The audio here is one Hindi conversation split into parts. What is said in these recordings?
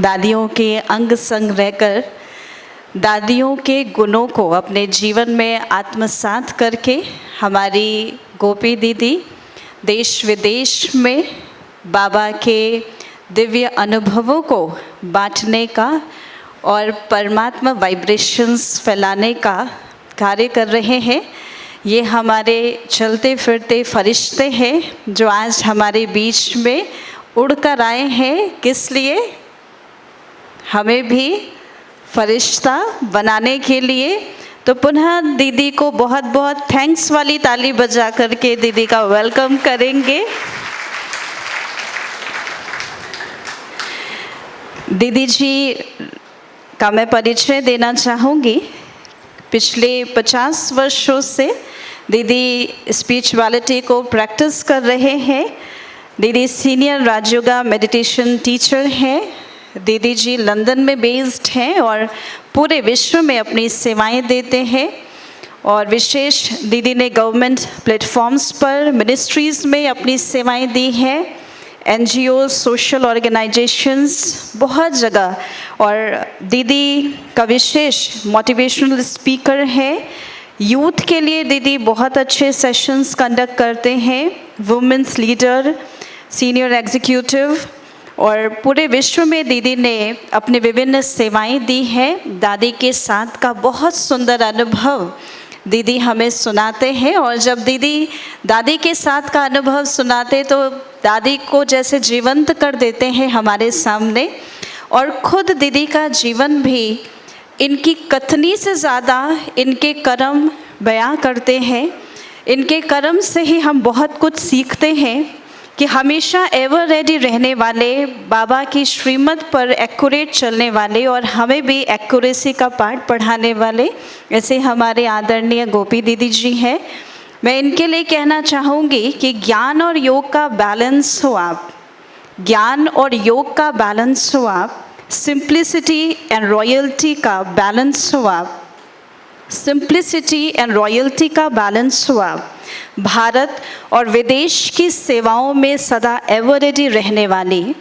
दादियों के अंग संग रहकर दादियों के गुणों को अपने जीवन में आत्मसात करके हमारी गोपी दीदी देश विदेश में बाबा के दिव्य अनुभवों को बांटने का और परमात्मा वाइब्रेशंस फैलाने का कार्य कर रहे हैं। ये हमारे चलते फिरते फरिश्ते हैं जो आज हमारे बीच में उड़कर आए हैं। किस लिए? हमें भी फरिश्ता बनाने के लिए। तो पुनः दीदी को बहुत बहुत थैंक्स वाली ताली बजा करके दीदी का वेलकम करेंगे। दीदी जी का मैं परिचय देना चाहूँगी। पिछले 50 वर्षों से दीदी स्पिरिचुअलिटी को प्रैक्टिस कर रहे हैं। दीदी सीनियर राजयोगा मेडिटेशन टीचर हैं। दीदी जी लंदन में बेस्ड हैं और पूरे विश्व में अपनी सेवाएं देते हैं। और विशेष दीदी ने गवर्नमेंट प्लेटफॉर्म्स पर मिनिस्ट्रीज़ में अपनी सेवाएं दी हैं, NGO सोशल ऑर्गेनाइजेशंस बहुत जगह। और दीदी का विशेष मोटिवेशनल स्पीकर है। यूथ के लिए दीदी बहुत अच्छे सेशंस कंडक्ट करते हैं, वुमेन्स लीडर, सीनियर एग्जीक्यूटिव। और पूरे विश्व में दीदी ने अपनी विभिन्न सेवाएं दी हैं। दादी के साथ का बहुत सुंदर अनुभव दीदी हमें सुनाते हैं। और जब दीदी दादी के साथ का अनुभव सुनाते तो दादी को जैसे जीवंत कर देते हैं हमारे सामने। और खुद दीदी का जीवन भी इनकी कथनी से ज़्यादा इनके कर्म बयां करते हैं। इनके कर्म से ही हम बहुत कुछ सीखते हैं कि हमेशा एवर रेडी रहने वाले, बाबा की श्रीमत पर एक्यूरेट चलने वाले और हमें भी एक्यूरेसी का पाठ पढ़ाने वाले ऐसे हमारे आदरणीय गोपी दीदी जी हैं। मैं इनके लिए कहना चाहूँगी कि ज्ञान और योग का बैलेंस हो आप, ज्ञान और योग का बैलेंस हो आप, सिंप्लिसिटी एंड रॉयल्टी का बैलेंस हो आप, सिंप्लिसिटी एंड रॉयल्टी का बैलेंस हुआ। भारत और विदेश की सेवाओं में सदा एवर रेडी रहने वाली,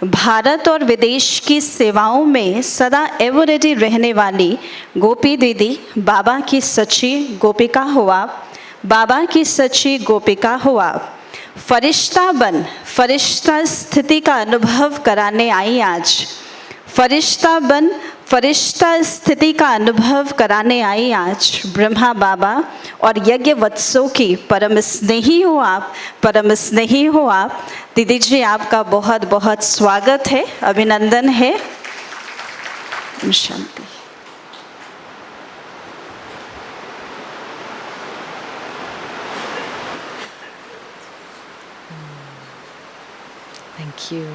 भारत और विदेश की सेवाओं में सदा एवर रेडी रहने वाली गोपी दीदी बाबा की सच्ची गोपिका हो आप, बाबा की सच्ची गोपिका हो आप। फरिश्ता बन फरिश्ता स्थिति का अनुभव कराने आई आज, फरिश्ता बन फरिश्ता स्थिति का अनुभव कराने आई आज ब्रह्मा बाबा और यज्ञ वत्सों की परम स्नेही हो आप, परम स्नेही हो आप। दीदी जी आपका बहुत बहुत स्वागत है, अभिनंदन है। शांति। Thank you.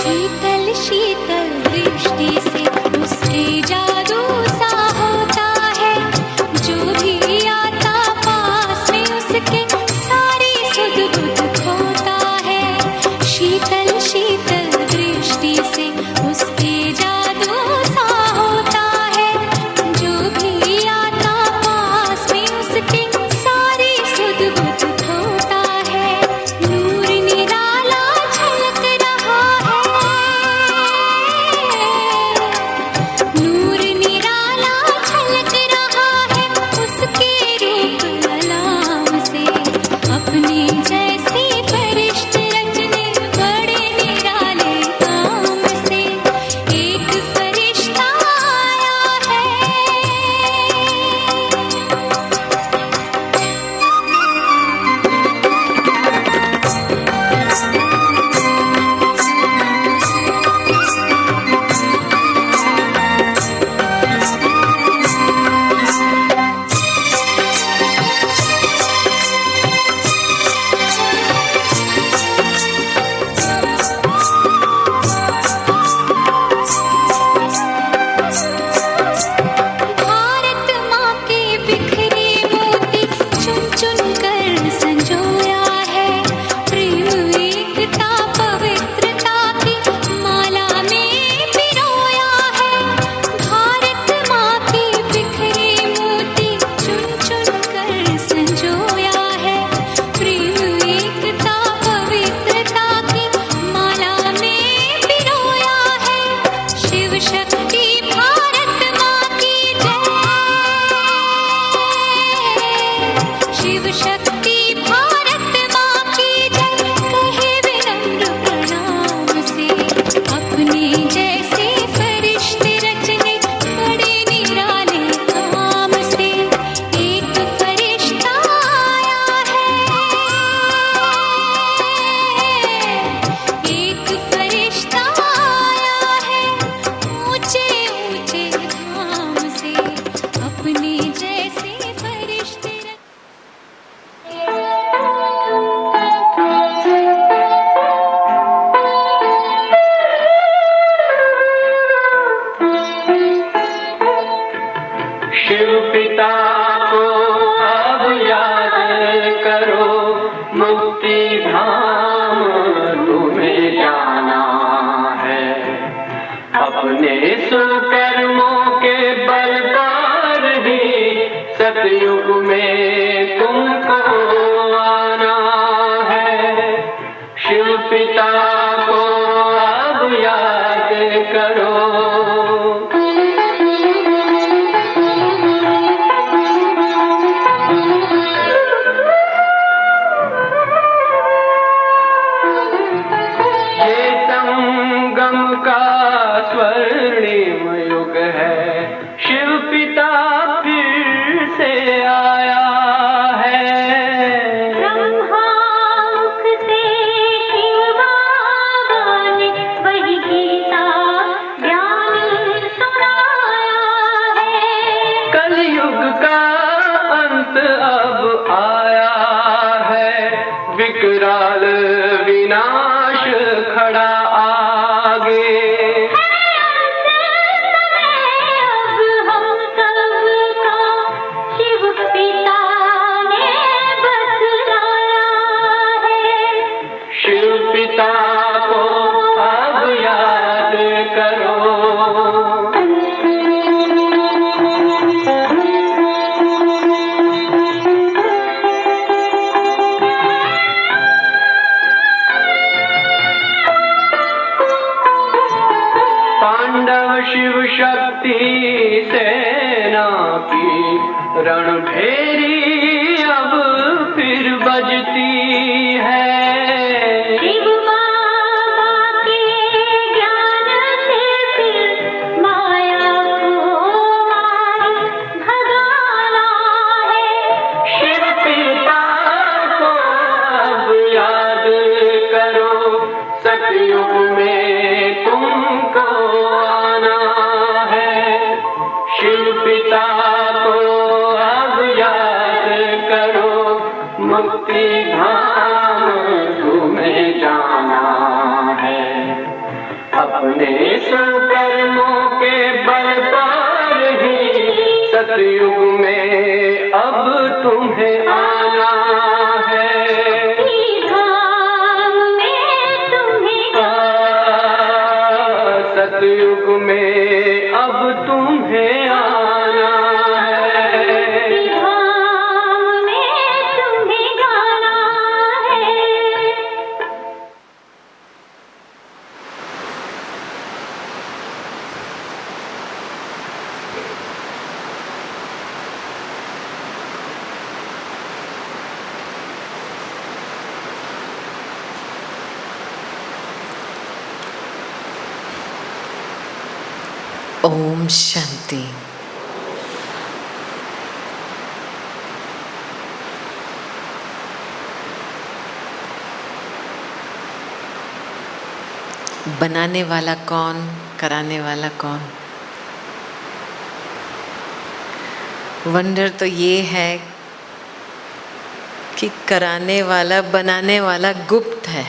शीतल शीतल दृष्टि से उसके जादू सा होता है, जो भी आता पास में उसके सारी सुध बुध खोता है। शीतल शीतल दृष्टि से उसके जादू सा होता है, जो भी आता पास में उसके सारी सुध बुध खोता है। नूर निराला झलक रहा है, नूर निराला झलक रहा है उसके रूप अलाम से। अपने जैसे फरिश्ते रचने बड़े निराले काम से। एक फरिश्ता आया है, भारत माँ के बिखरे मोती चुन चुन कर संजोया है। प्रेम एकता पवित्रता की माला में पिरोया है। भारत माँ के बिखरे मोती चुन चुन कर संजोया है। प्रेम एकता पवित्रता की माला में पिरोया है। शिव शक्ति भारत माँ की जय, शिव शक्ति भारत माँ की जय। कहे विनम्र प्रणाम से। अपने जैसे फरिश्ते रचने बड़े निराले काम से। एक फरिश्ता आया है, एक फरिश्ता आया है ऊंचे ऊंचे धाम से। अपने जैसे फरिश्ते शिव पिता को अब याद करो, मुक्ति धाम तुम्हें जाना है। अपने सुकर्मों के बल पर ही सतयुग में तुमको आना है। शिव पिता को अब याद करो। ये संगम का स्वर्णिम युग है, शिव पिता फिर से आया है। ब्रह्मामुख से शिव बाबा ने वही गीता ज्ञान सुनाया है। कलयुग का अंत अब आया है, विकराल विनाश खड़ा आगे। अब हम सबका शिव पिता ने बतलाया है। शिव पिता को अब याद करो। पांडव शिव शक्ति सेना की रणभेरी अब फिर बजती है। शिव बाबा के ज्ञान से फिर माया को मार भगाना है। शिव पिता को अब याद करो, सतयुग में तुमको आना है। शिव पिता को अब याद करो, मुक्ति धाम तुम्हें जाना है। अपने कर्मों के बल पर ही सतयुग में अब तुम्हें आना है। धाम में तुम्हें सतयुग में अब तुम्हें आना है। धाम में तुम्हें गाना है। ओम शांति। बनाने वाला कौन, कराने वाला कौन? वंडर तो ये है कि कराने वाला, बनाने वाला गुप्त है।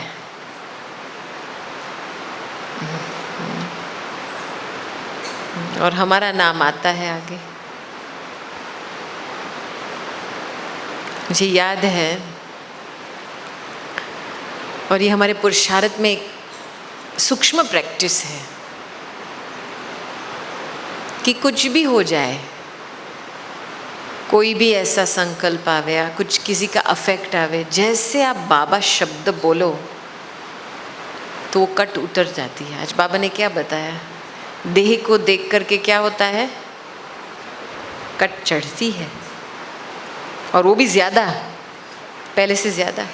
और हमारा नाम आता है आगे। मुझे याद है, और ये हमारे पुरुषार्थ में एक सूक्ष्म प्रैक्टिस है कि कुछ भी हो जाए, कोई भी ऐसा संकल्प आवे या कुछ किसी का अफेक्ट आवे, जैसे आप बाबा शब्द बोलो तो वो कट उतर जाती है। आज बाबा ने क्या बताया, देह को देख करके क्या होता है, कट चढ़ती है, और वो भी ज़्यादा, पहले से ज़्यादा।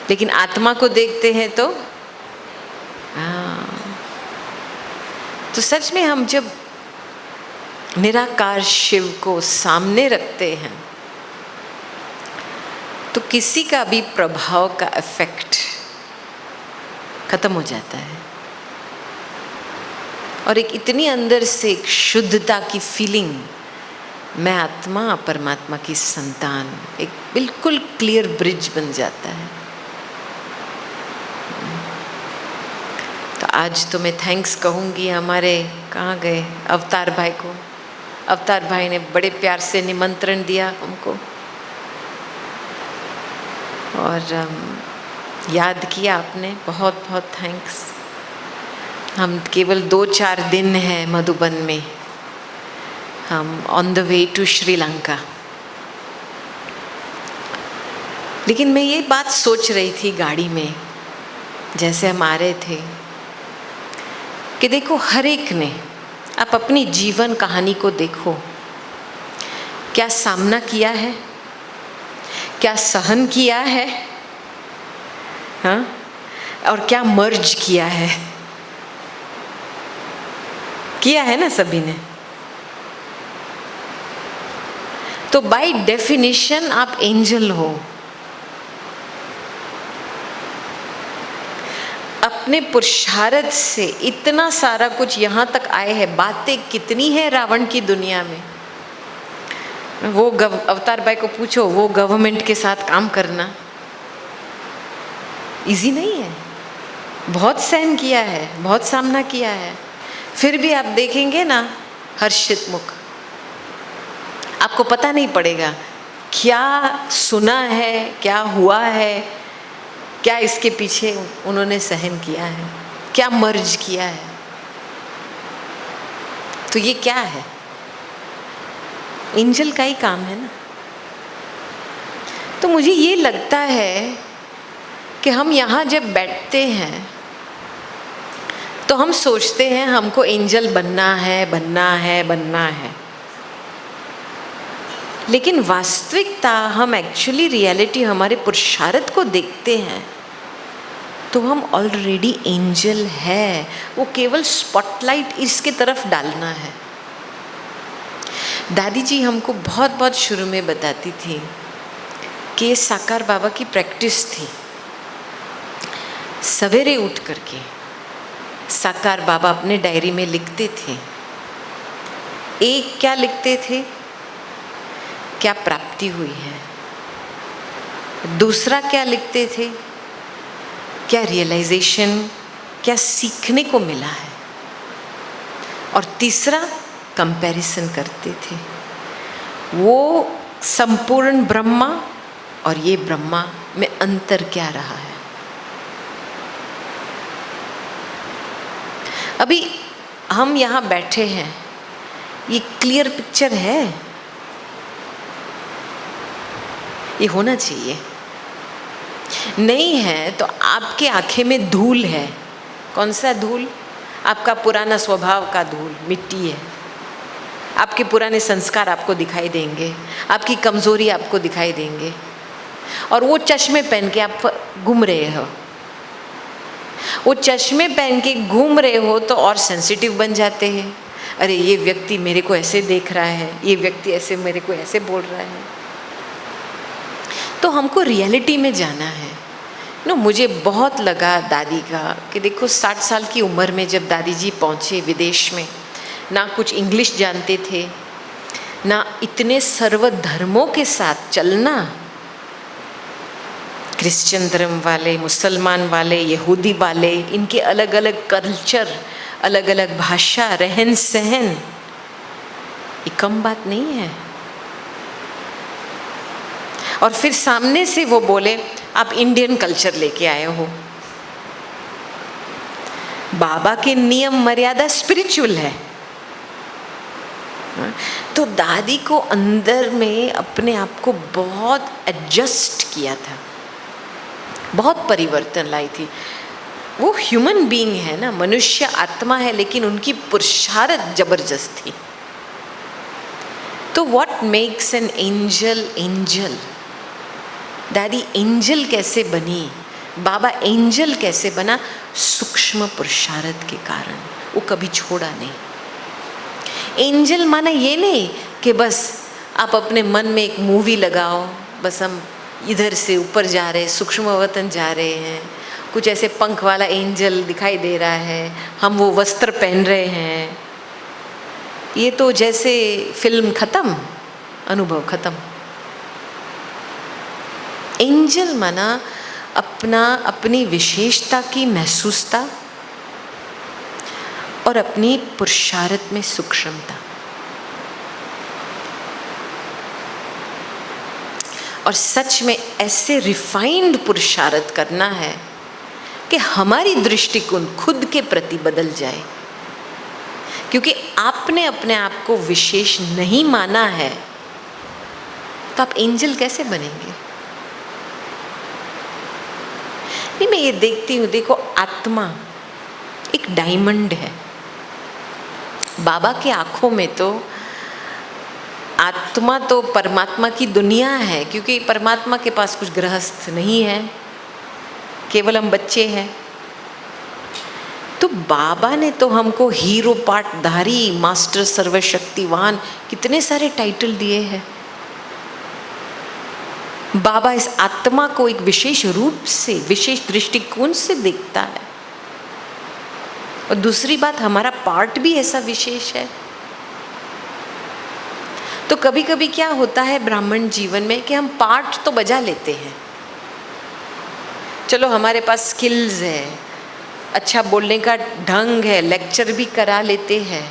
लेकिन आत्मा को देखते हैं तो तो सच में हम जब निराकार शिव को सामने रखते हैं तो किसी का भी प्रभाव का इफेक्ट खत्म हो जाता है, और एक इतनी अंदर से एक शुद्धता की फीलिंग, मैं आत्मा परमात्मा की संतान, एक बिल्कुल क्लियर ब्रिज बन जाता है। तो आज तो मैं थैंक्स कहूँगी हमारे, कहाँ गए अवतार भाई को। अवतार भाई ने बड़े प्यार से निमंत्रण दिया हमको और याद किया आपने, बहुत बहुत थैंक्स। हम केवल 2-4 दिन हैं मधुबन में, हम on the way to Sri Lanka. लेकिन मैं ये बात सोच रही थी गाड़ी में जैसे हम आ रहे थे कि देखो, हर एक ने, आप अपनी जीवन कहानी को देखो, क्या सामना किया है, क्या सहन किया है, हाँ, और क्या मर्ज किया है। किया है ना सभी ने। तो बाय डेफिनेशन आप एंजल हो। अपने पुरुषार्थ से इतना सारा कुछ यहाँ तक आए हैं। बातें कितनी है रावण की दुनिया में। वो अवतार भाई को पूछो, वो गवर्नमेंट के साथ काम करना इजी नहीं है, बहुत सहन किया है, बहुत सामना किया है। फिर भी आप देखेंगे ना हर्षित मुख, आपको पता नहीं पड़ेगा क्या सुना है, क्या हुआ है, क्या इसके पीछे उन्होंने सहन किया है, क्या मर्ज किया है। तो ये क्या है, एंजल का ही काम है ना। तो मुझे ये लगता है कि हम यहाँ जब बैठते हैं तो हम सोचते हैं हमको एंजल बनना है, बनना है, बनना है। लेकिन वास्तविकता, हम एक्चुअली रियलिटी हमारे पुरुषार्थ को देखते हैं तो हम ऑलरेडी एंजल है। वो केवल स्पॉटलाइट इसके तरफ डालना है। दादी जी हमको बहुत बहुत शुरू में बताती थी कि ये साकार बाबा की प्रैक्टिस थी। सवेरे उठ करके साकार बाबा अपने डायरी में लिखते थे। एक क्या लिखते थे, क्या प्राप्ति हुई है। दूसरा क्या लिखते थे, क्या रियलाइजेशन क्या सीखने को मिला है। और तीसरा, कंपैरिजन करते थे, वो संपूर्ण ब्रह्मा और ये ब्रह्मा में अंतर क्या रहा है। अभी हम यहाँ बैठे हैं, ये क्लियर पिक्चर है, ये होना चाहिए। नहीं है तो आपके आंखें में धूल है। कौन सा धूल? आपका पुराना स्वभाव का धूल, मिट्टी है। आपके पुराने संस्कार आपको दिखाई देंगे, आपकी कमजोरी आपको दिखाई देंगे, और वो चश्मे पहन के आप घूम रहे हो। वो चश्मे पहन के घूम रहे हो तो और सेंसिटिव बन जाते हैं। अरे ये व्यक्ति मेरे को ऐसे देख रहा है, ये व्यक्ति ऐसे मेरे को ऐसे बोल रहा है। तो हमको रियलिटी में जाना है। मुझे बहुत लगा दादी का कि देखो 60 साल की उम्र में जब दादी जी पहुँचे विदेश में, ना कुछ इंग्लिश जानते थे, ना इतने सर्वधर्मों के साथ चलना, क्रिश्चियन धर्म वाले, मुसलमान वाले, यहूदी वाले, इनके अलग अलग कल्चर, अलग अलग भाषा, रहन सहन, ये कम बात नहीं है। और फिर सामने से वो बोले आप इंडियन कल्चर लेके आए हो। बाबा के नियम मर्यादा स्पिरिचुअल है। तो दादी को अंदर में अपने आप को बहुत एडजस्ट किया था, बहुत परिवर्तन लाई थी। वो ह्यूमन बीइंग है ना, मनुष्य आत्मा है, लेकिन उनकी पुरुषार्थ जबरदस्त थी। तो what makes an angel angel? दादी एंजल कैसे बनी, बाबा एंजल कैसे बना? सूक्ष्म पुरुषार्थ के कारण। वो कभी छोड़ा नहीं। एंजल माना ये नहीं कि बस आप अपने मन में एक मूवी लगाओ, बस हम इधर से ऊपर जा रहे, सूक्ष्म वतन जा रहे हैं, कुछ ऐसे पंख वाला एंजल दिखाई दे रहा है, हम वो वस्त्र पहन रहे हैं, ये तो जैसे फिल्म खत्म, अनुभव खत्म। एंजल माना अपनी विशेषता की महसूसता और अपनी पुरुषार्थ में सूक्ष्मता। और सच में ऐसे रिफाइंड पुरुषार्थ करना है कि हमारी दृष्टिकोण खुद के प्रति बदल जाए। क्योंकि आपने अपने आप को विशेष नहीं माना है तो आप एंजल कैसे बनेंगे? नहीं, मैं ये देखती हूँ, देखो आत्मा एक डायमंड है। बाबा के आंखों में तो आत्मा तो परमात्मा की दुनिया है, क्योंकि परमात्मा के पास कुछ गृहस्थ नहीं है, केवल हम बच्चे हैं। तो बाबा ने तो हमको हीरो पाटधारी, मास्टर सर्वशक्तिवान, कितने सारे टाइटल दिए हैं। बाबा इस आत्मा को एक विशेष रूप से, विशेष दृष्टिकोण से देखता है। और दूसरी बात, हमारा पार्ट भी ऐसा विशेष है। तो कभी कभी क्या होता है ब्राह्मण जीवन में कि हम पार्ट तो बजा लेते हैं, चलो हमारे पास स्किल्स है, अच्छा बोलने का ढंग है, लेक्चर भी करा लेते हैं,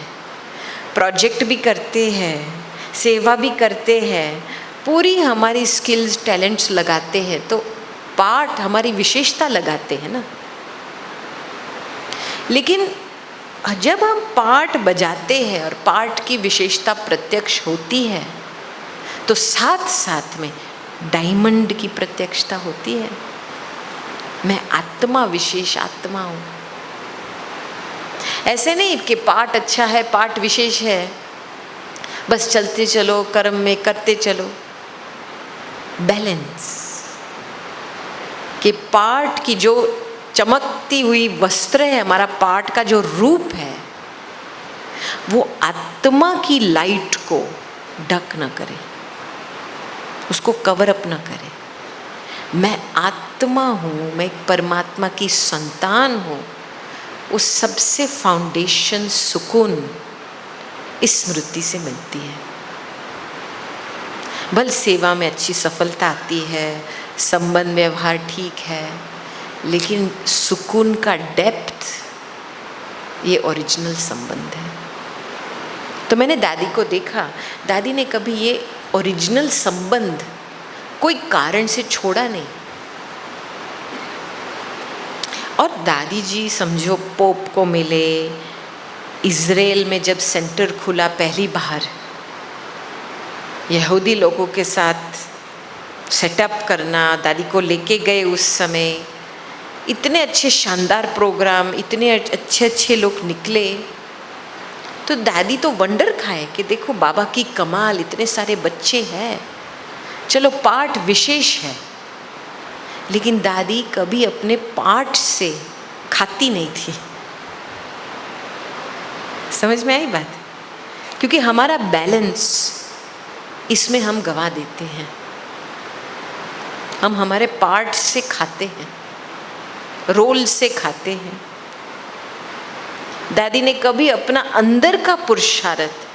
प्रोजेक्ट भी करते हैं, सेवा भी करते हैं, पूरी हमारी स्किल्स टैलेंट्स लगाते हैं, तो पार्ट हमारी विशेषता लगाते हैं ना। लेकिन जब हम पार्ट बजाते हैं और पार्ट की विशेषता प्रत्यक्ष होती है तो साथ साथ में डायमंड की प्रत्यक्षता होती है। मैं आत्मा, विशेष आत्मा हूँ। ऐसे नहीं कि पार्ट अच्छा है, पार्ट विशेष है, बस चलते चलो, कर्म में करते चलो। बैलेंस कि पार्ट की जो चमकती हुई वस्त्र है, हमारा पार्ट का जो रूप है, वो आत्मा की लाइट को ढक न करे, उसको कवर अप न करे। मैं आत्मा हूँ, मैं एक परमात्मा की संतान हूँ। उस सबसे फाउंडेशन सुकून इस स्मृति से मिलती है। भले सेवा में अच्छी सफलता आती है, संबंध व्यवहार ठीक है, लेकिन सुकून का डेप्थ ये ओरिजिनल संबंध है। तो मैंने दादी को देखा, दादी ने कभी ये ओरिजिनल संबंध कोई कारण से छोड़ा नहीं। और दादी जी समझो पोप को मिले, इज़राइल में जब सेंटर खुला पहली बार, यहूदी लोगों के साथ सेटअप करना, दादी को लेके गए उस समय, इतने अच्छे शानदार प्रोग्राम, इतने अच्छे अच्छे लोग निकले। तो दादी तो वंडर खाए कि देखो बाबा की कमाल, इतने सारे बच्चे हैं, चलो पाठ विशेष है। लेकिन दादी कभी अपने पाठ से खाती नहीं थी। समझ में आई बात? क्योंकि हमारा बैलेंस इसमें हम गवा देते हैं। हम हमारे पार्ट से खाते हैं, रोल से खाते हैं। दादी ने कभी अपना अंदर का पुरुषार्थ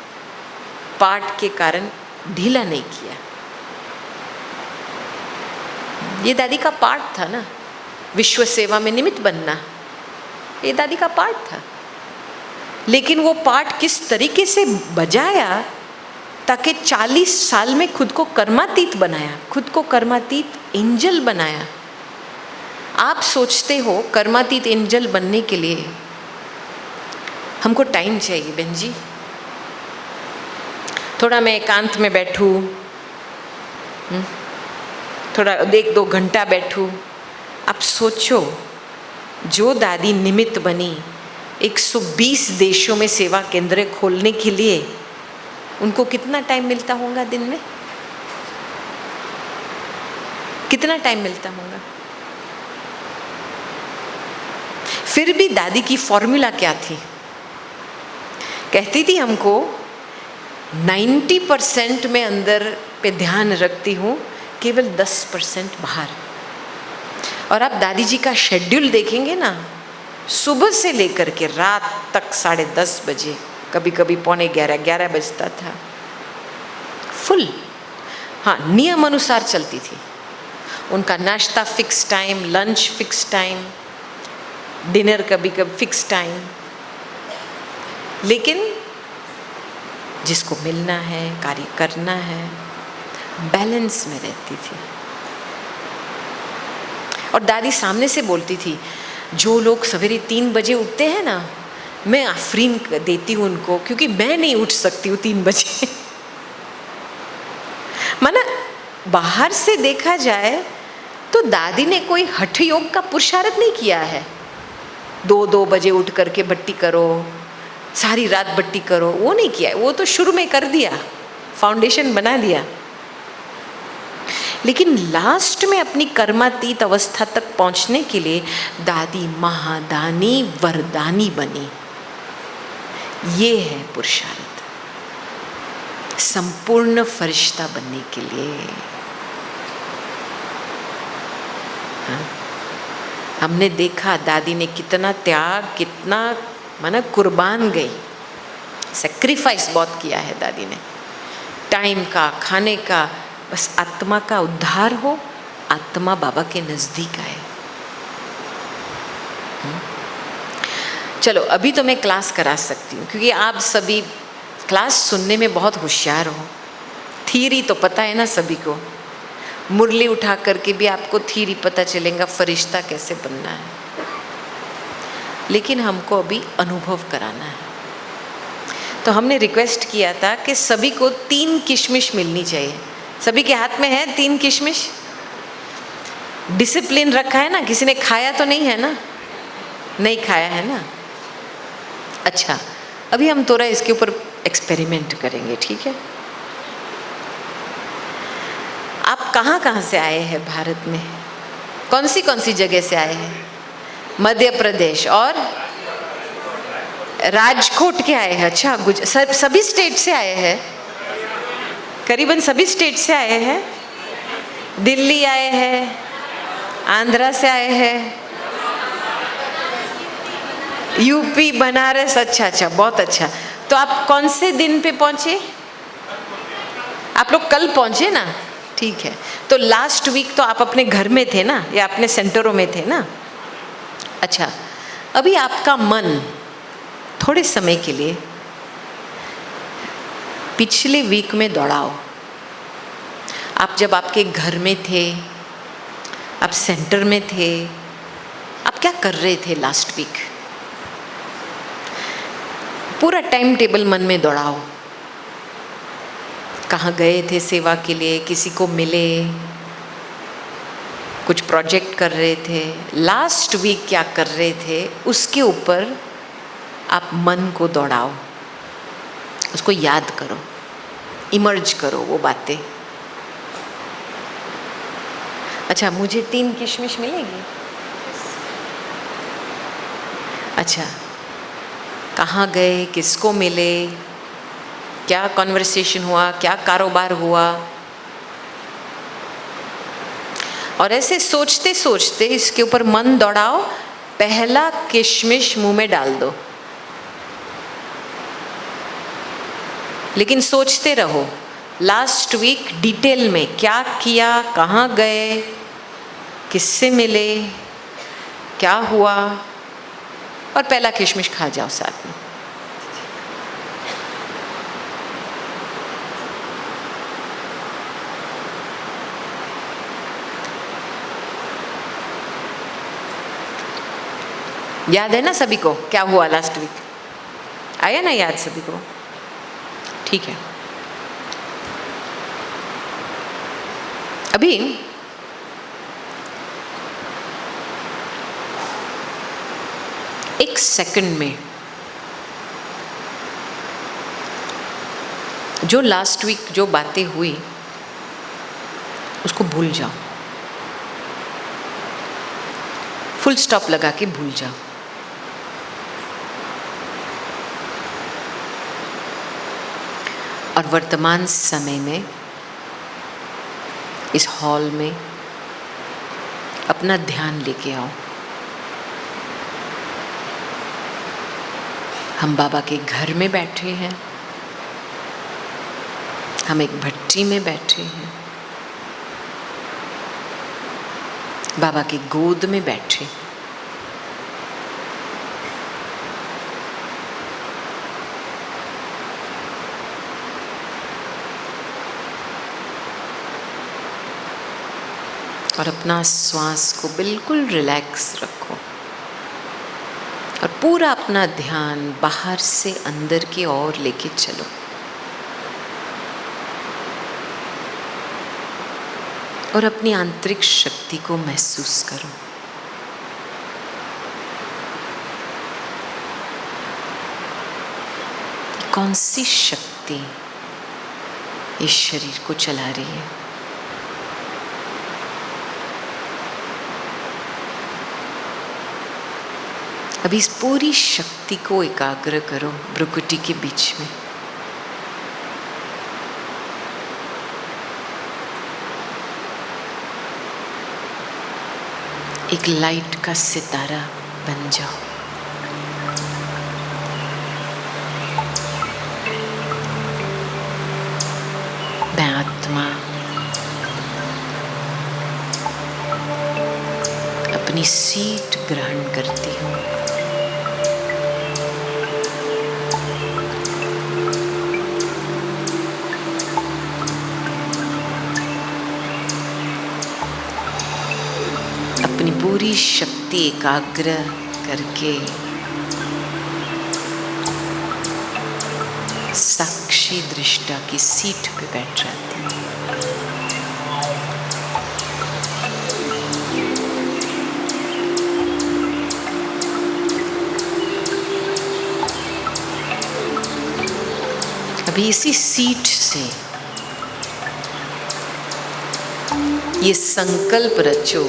पाठ के कारण ढीला नहीं किया। ये दादी का पाठ था ना, विश्व सेवा में निमित्त बनना, ये दादी का पाठ था। लेकिन वो पाठ किस तरीके से बजाया ताकि 40 साल में खुद को कर्मातीत बनाया, खुद को कर्मातीत एंजल बनाया। आप सोचते हो कर्मातीत एंजल बनने के लिए हमको टाइम चाहिए बहन जी, थोड़ा मैं एकांत में बैठूं, थोड़ा 1-2 घंटा बैठूं। आप सोचो, जो दादी निमित्त बनी 120 देशों में सेवा केंद्र खोलने के लिए, उनको कितना टाइम मिलता होगा दिन में? कितना टाइम मिलता होगा? फिर भी दादी की फॉर्मूला क्या थी? कहती थी हमको 90% में अंदर पे ध्यान रखती हूँ, केवल 10% बाहर। और आप दादी जी का शेड्यूल देखेंगे ना, सुबह से लेकर के रात तक 10:30 बजे, कभी कभी 11:45 बजता था, फुल। हाँ, नियम अनुसार चलती थी। उनका नाश्ता fix time, lunch fix time, dinner कभी कभी फिक्स टाइम। लेकिन जिसको मिलना है, कार्य करना है, बैलेंस में रहती थी। और दादी सामने से बोलती थी, जो लोग सवेरे 3 बजे उठते हैं ना, मैं आफरीन देती हूँ उनको, क्योंकि मैं नहीं उठ सकती हूँ 3 बजे। माना बाहर से देखा जाए तो दादी ने कोई हठ योग का पुरुषार्थ नहीं किया है। 2 बजे उठ करके बट्टी करो, सारी रात बट्टी करो, वो नहीं किया है। वो तो शुरू में कर दिया, फाउंडेशन बना दिया। लेकिन लास्ट में अपनी कर्मातीत अवस्था तक पहुंचने के लिए दादी महादानी वरदानी बनी। ये है पुरुषार्थ, संपूर्ण फरिश्ता बनने के लिए। हाँ? हमने देखा दादी ने कितना त्याग, कितना माना कुर्बान गई, सेक्रीफाइस बहुत किया है दादी ने, टाइम का, खाने का, बस आत्मा का उद्धार हो, आत्मा बाबा के नज़दीक आए। चलो अभी तो मैं क्लास करा सकती हूँ, क्योंकि आप सभी क्लास सुनने में बहुत होशियार हो। थीरी तो पता है ना सभी को, मुरली उठा करके भी आपको थीरी पता चलेगा फरिश्ता कैसे बनना है। लेकिन हमको अभी अनुभव कराना है। तो हमने रिक्वेस्ट किया था कि सभी को 3 किशमिश मिलनी चाहिए। सभी के हाथ में है 3 किशमिश? डिसिप्लिन रखा है ना? किसी ने खाया तो नहीं है ना? नहीं खाया है ना? अच्छा, अभी हम थोड़ा इसके ऊपर एक्सपेरिमेंट करेंगे, ठीक है? आप कहाँ कहाँ से आए हैं भारत में? कौन सी जगह से आए हैं? मध्य प्रदेश और राजकोट के आए हैं। अच्छा, सभी स्टेट से आए हैं, करीबन सभी स्टेट से आए हैं। दिल्ली आए हैं, आंध्रा से आए हैं, यूपी, बनारस। अच्छा, बहुत अच्छा। तो आप कौन से दिन पे पहुंचे? आप लोग कल पहुंचे ना? ठीक है। तो लास्ट वीक तो आप अपने घर में थे ना, या अपने सेंटरों में थे ना? अच्छा, अभी आपका मन थोड़े समय के लिए पिछले वीक में दौड़ाओ। आप जब आपके घर में थे, आप सेंटर में थे, आप क्या कर रहे थे लास्ट वीक? पूरा टाइम टेबल मन में दौड़ाओ। कहाँ गए थे सेवा के लिए, किसी को मिले, कुछ प्रोजेक्ट कर रहे थे, लास्ट वीक क्या कर रहे थे, उसके ऊपर आप मन को दौड़ाओ, उसको याद करो, इमर्ज करो वो बातें। अच्छा, मुझे 3 किशमिश मिलेगी? अच्छा, कहाँ गए, किसको मिले, क्या कॉन्वर्सेशन हुआ, क्या कारोबार हुआ, और ऐसे सोचते सोचते इसके ऊपर मन दौड़ाओ। पहला किशमिश मुंह में डाल दो, लेकिन सोचते रहो लास्ट वीक डिटेल में क्या किया, कहाँ गए, किससे मिले, क्या हुआ, और पहला किशमिश खा जाओ साथ में। याद है ना सभी को क्या हुआ लास्ट वीक? आया ना याद सभी को? ठीक है। अभी एक सेकंड में जो लास्ट वीक जो बातें हुई उसको भूल जाओ, फुल स्टॉप लगा के भूल जाओ। और वर्तमान समय में इस हॉल में अपना ध्यान लेके आओ। हम बाबा के घर में बैठे हैं, हम एक भट्टी में बैठे हैं, बाबा की गोद में बैठे। और अपना श्वास को बिल्कुल रिलैक्स रखो और पूरा अपना ध्यान बाहर से अंदर की ओर लेके चलो। और अपनी आंतरिक शक्ति को महसूस करो। कौन सी शक्ति इस शरीर को चला रही है? अभी इस पूरी शक्ति को एकाग्र करो भ्रुकुटी के बीच में। एक लाइट का सितारा बन जाओ। मैं आत्मा अपनी सीट ग्रहण करती हूँ। अपनी पूरी शक्ति एकाग्र करके साक्षी दृष्टा की सीट पे बैठ जाती हूँ। अभी इसी सीट से ये संकल्प रचो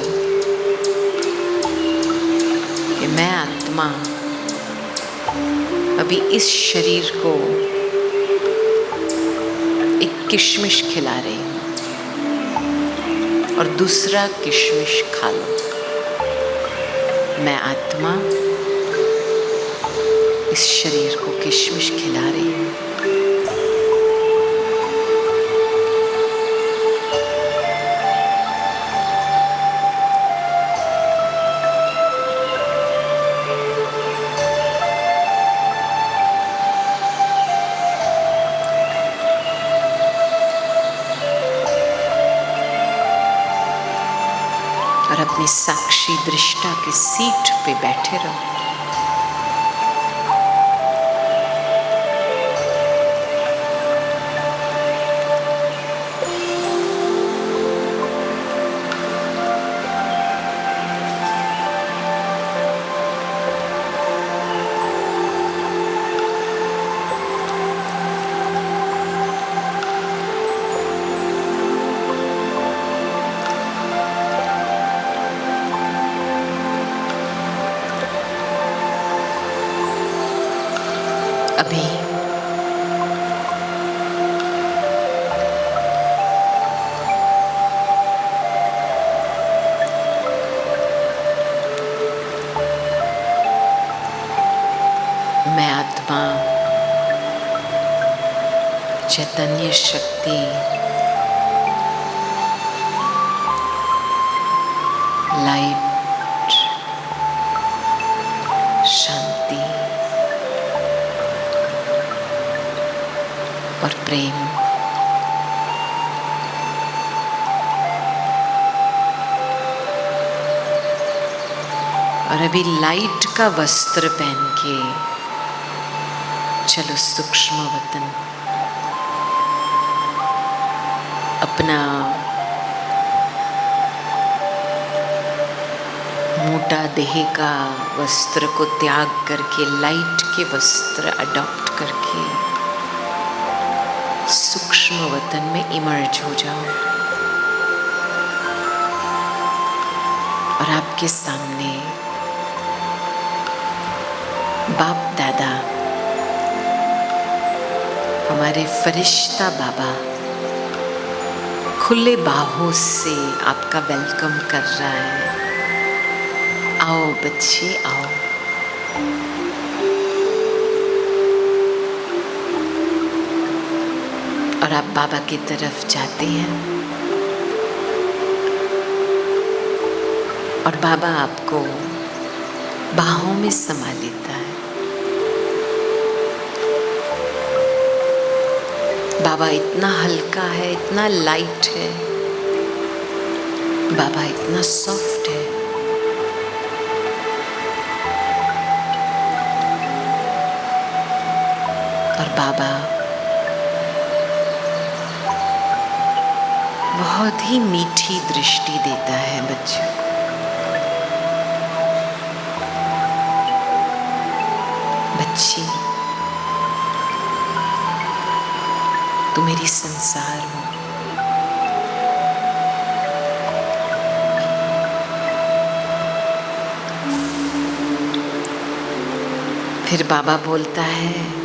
कि मैं आत्मा अभी इस शरीर को एक किशमिश खिला रही हूँ और दूसरा किशमिश खा लो। मैं आत्मा इस शरीर को किशमिश खिला रही हूँ। अपने साक्षी दृष्टा के सीट पे बैठे रहो। अभी मैं आत्मा चैतन्य शक्ति लाइट शांति और प्रेम और अभी लाइट का वस्त्र पहन के चलो सूक्ष्म वतन अपना मोटा देह का वस्त्र को त्याग करके लाइट के वस्त्र अडॉप्ट करके सूक्ष्म वतन में इमर्ज हो जाओ। और आपके सामने बाप दादा हमारे फरिश्ता बाबा खुले बाहों से आपका वेलकम कर रहा है। आओ बच्चे आओ। और आप बाबा की तरफ जाते हैं और बाबा आपको बाहों में समा लेता है। बाबा इतना हल्का है, इतना लाइट है, बाबा इतना सॉफ्ट है। और बाबा बहुत ही मीठी दृष्टि देता है बच्चों को। बच्ची तू मेरी संसार हो। फिर बाबा बोलता है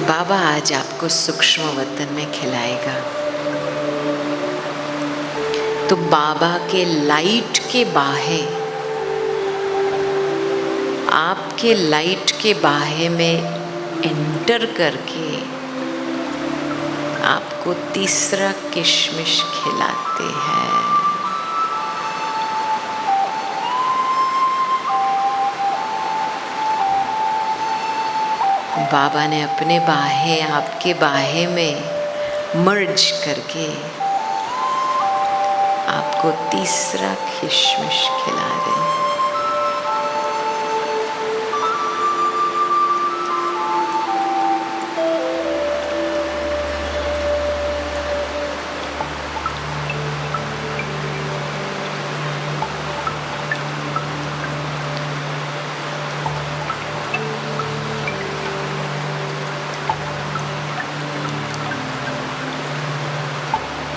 बाबा आज आपको सूक्ष्म वतन में खिलाएगा। तो बाबा के लाइट के बाहे, आपके लाइट के बाहे में एंटर करके आपको तीसरा किशमिश खिलाते हैं। बाबा ने अपने बाहे आपके बाहे में मर्ज करके आपको तीसरा किशमिश खिला रहे हैं।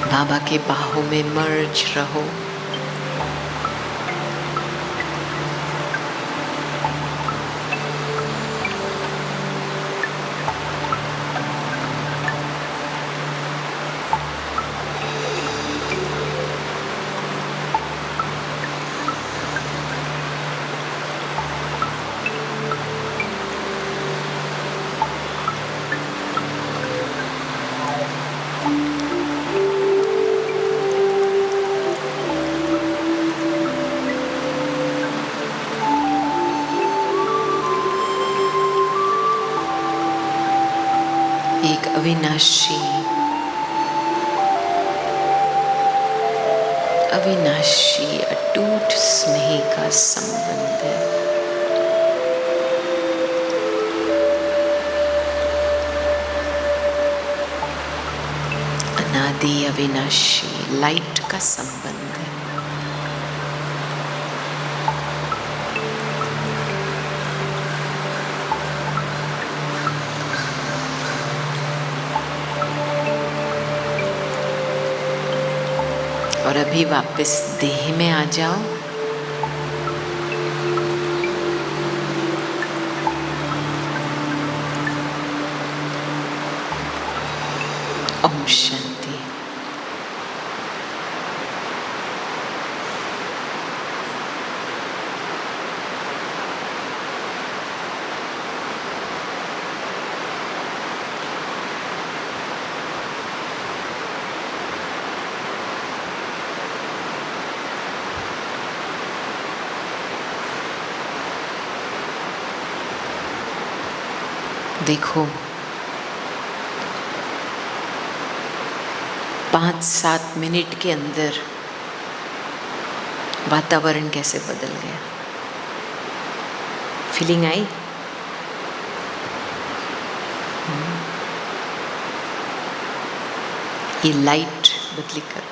बाबा के बाहों में मर्ज रहो। एक अविनाशी अविनाशी अटूट स्नेह का संबंध है। अनादि अविनाशी लाइट का संबंध है। और अभी वापस देह में आ जाओ। ओम शांति। देखो 5-7 मिनट के अंदर वातावरण कैसे बदल गया। फीलिंग आई? ये लाइट बदली कर।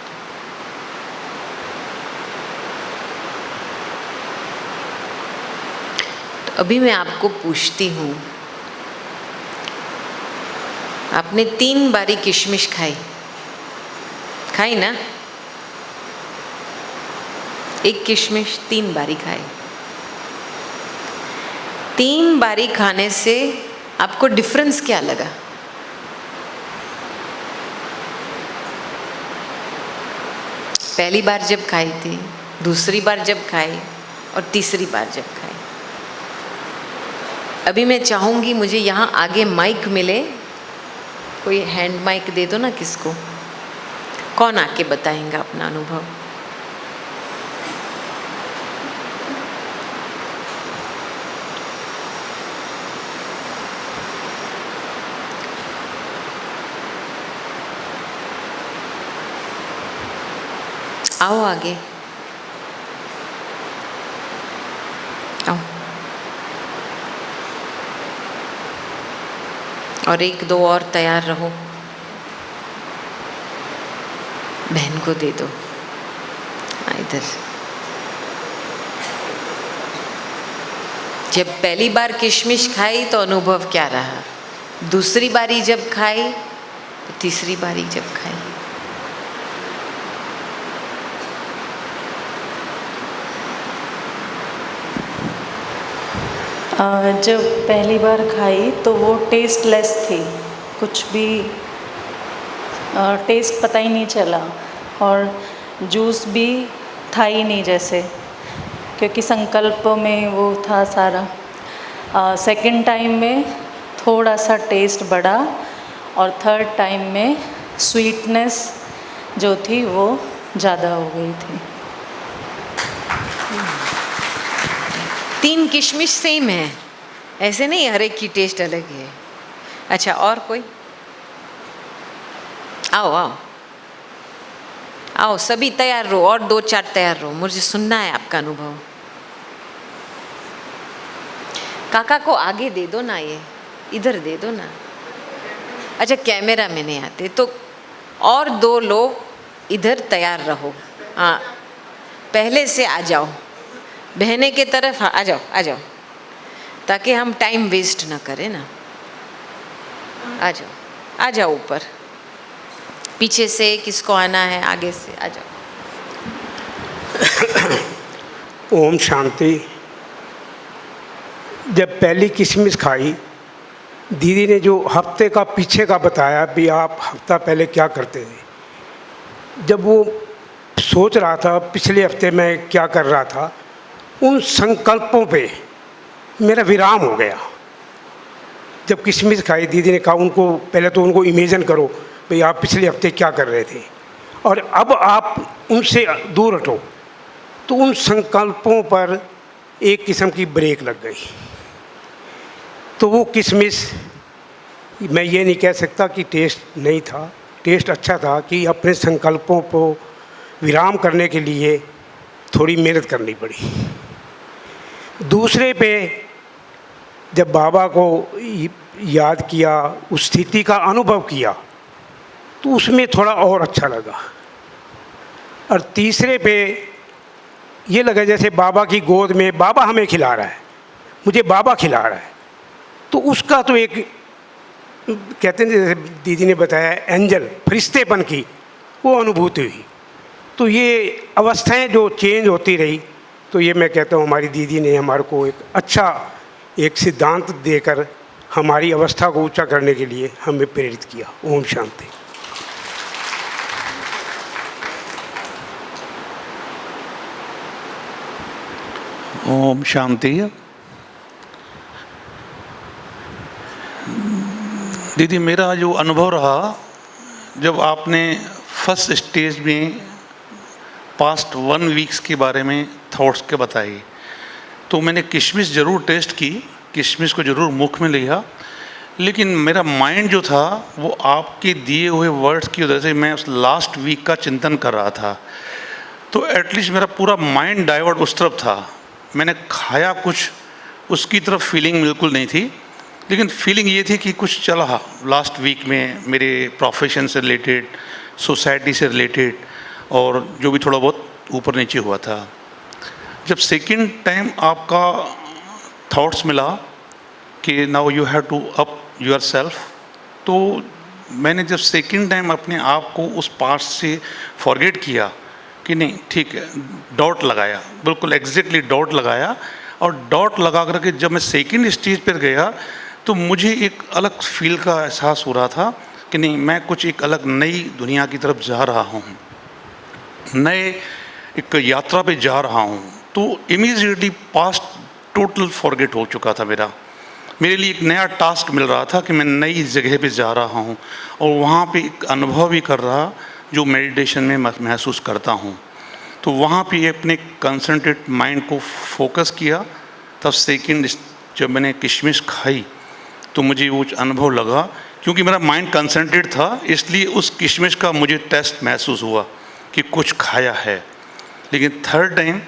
तो अभी मैं आपको पूछती हूँ, आपने 3 बारी किशमिश खाई ना? एक किशमिश 3 बारी खाई। 3 बारी खाने से आपको डिफरेंस क्या लगा? पहली बार जब खाई थी, दूसरी बार जब खाई और तीसरी बार जब खाई। अभी मैं चाहूँगी मुझे यहाँ आगे माइक मिले, कोई हैंड माइक दे दो ना किसको। कौन आके बताएंगा अपना अनुभव? आओ आगे आओ। और 1-2 और तैयार रहो। बहन को दे दो। इधर। जब पहली बार किशमिश खाई तो अनुभव क्या रहा? दूसरी बारी जब खाई तो तीसरी बारी जब खाई। जब पहली बार खाई तो वो टेस्टलेस थी, कुछ भी टेस्ट पता ही नहीं चला, और जूस भी था ही नहीं जैसे, क्योंकि संकल्प में वो था सारा। सेकंड टाइम में थोड़ा सा टेस्ट बढ़ा, और थर्ड टाइम में स्वीटनेस जो थी वो ज़्यादा हो गई थी। 3 किशमिश सेम है, ऐसे नहीं हर एक की टेस्ट अलग है। अच्छा, और कोई? आओ आओ आओ, सभी तैयार रहो, और 2-4 तैयार रहो, मुझे सुनना है आपका अनुभव। काका को आगे दे दो ना, ये इधर दे दो ना। अच्छा, कैमरा में नहीं आते तो और 2 लोग इधर तैयार रहो। हाँ, पहले से आ जाओ, बहने के तरफ आ जाओ, आ जाओ, ताकि हम टाइम वेस्ट ना करें ना। आ जाओ, आ जाओ ऊपर। पीछे से किसको आना है? आगे से आ जाओ। ओम शांति। जब पहली किशमिश खाई, दीदी ने जो हफ्ते का पीछे का बताया भी आप हफ्ता पहले क्या करते थे, जब वो सोच रहा था पिछले हफ्ते मैं क्या कर रहा था, उन संकल्पों पे मेरा विराम हो गया। जब किशमिश खाई, दीदी ने कहा उनको पहले तो उनको इमेजिन करो भाई आप पिछले हफ्ते क्या कर रहे थे, और अब आप उनसे दूर हटो। तो उन संकल्पों पर एक किस्म की ब्रेक लग गई। तो वो किशमिश, मैं ये नहीं कह सकता कि टेस्ट नहीं था, टेस्ट अच्छा था, कि अपने संकल्पों को विराम करने के लिए थोड़ी मेहनत करनी पड़ी। दूसरे पे जब बाबा को याद किया, उस स्थिति का अनुभव किया, तो उसमें थोड़ा और अच्छा लगा। और तीसरे पे ये लगा जैसे बाबा की गोद में बाबा हमें खिला रहा है, मुझे बाबा खिला रहा है, तो उसका तो एक कहते हैं जैसे दीदी ने बताया एंजल फरिश्तेपन की वो अनुभूति हुई। तो ये अवस्थाएं जो चेंज होती रही, तो ये मैं कहता हूँ हमारी दीदी ने हमारे को एक अच्छा एक सिद्धांत देकर हमारी अवस्था को ऊंचा करने के लिए हमें प्रेरित किया। ओम शांति। ओम शांति। दीदी, मेरा जो अनुभव रहा, जब आपने फर्स्ट स्टेज में पास्ट 1 वीक्स के बारे में थॉट्स के बताए, तो मैंने किशमिश ज़रूर टेस्ट की, किशमिश को ज़रूर मुख में लिया, लेकिन मेरा माइंड जो था वो आपके दिए हुए वर्ड्स की वजह से मैं उस लास्ट वीक का चिंतन कर रहा था। तो एटलीस्ट मेरा पूरा माइंड डाइवर्ट उस तरफ था। मैंने खाया कुछ, उसकी तरफ फीलिंग बिल्कुल नहीं थी, लेकिन फीलिंग ये थी कि कुछ चला लास्ट वीक में मेरे प्रोफेशन से रिलेटेड, सोसाइटी से रिलेटेड, और जो भी थोड़ा बहुत ऊपर नीचे हुआ था। जब सेकंड टाइम आपका थॉट्स मिला कि now you have to up your self, तो मैंने जब सेकंड टाइम अपने आप को उस पास्ट से फॉरगेट किया कि नहीं ठीक है, डॉट लगाया, बिल्कुल एग्जैक्टली डॉट लगाया, और डॉट लगा करके जब मैं सेकंड स्टेज पर गया तो मुझे एक अलग फील का एहसास हो रहा था कि नहीं, मैं कुछ एक अलग नई दुनिया की तरफ जा रहा हूँ, नए एक यात्रा पे जा रहा हूँ। तो इमीडिएटली पास्ट टोटल फॉरगेट हो चुका था मेरे लिए एक नया टास्क मिल रहा था कि मैं नई जगह पे जा रहा हूँ, और वहाँ पे एक अनुभव भी कर रहा जो मेडिटेशन में महसूस करता हूँ। तो वहाँ पे अपने कंसंट्रेट माइंड को फोकस किया। तब सेकंड जब मैंने किशमिश खाई तो मुझे वो अनुभव लगा, क्योंकि मेरा माइंड कंसंट्रेट था, इसलिए उस किशमिश का मुझे टेस्ट महसूस हुआ कि कुछ खाया है। लेकिन थर्ड टाइम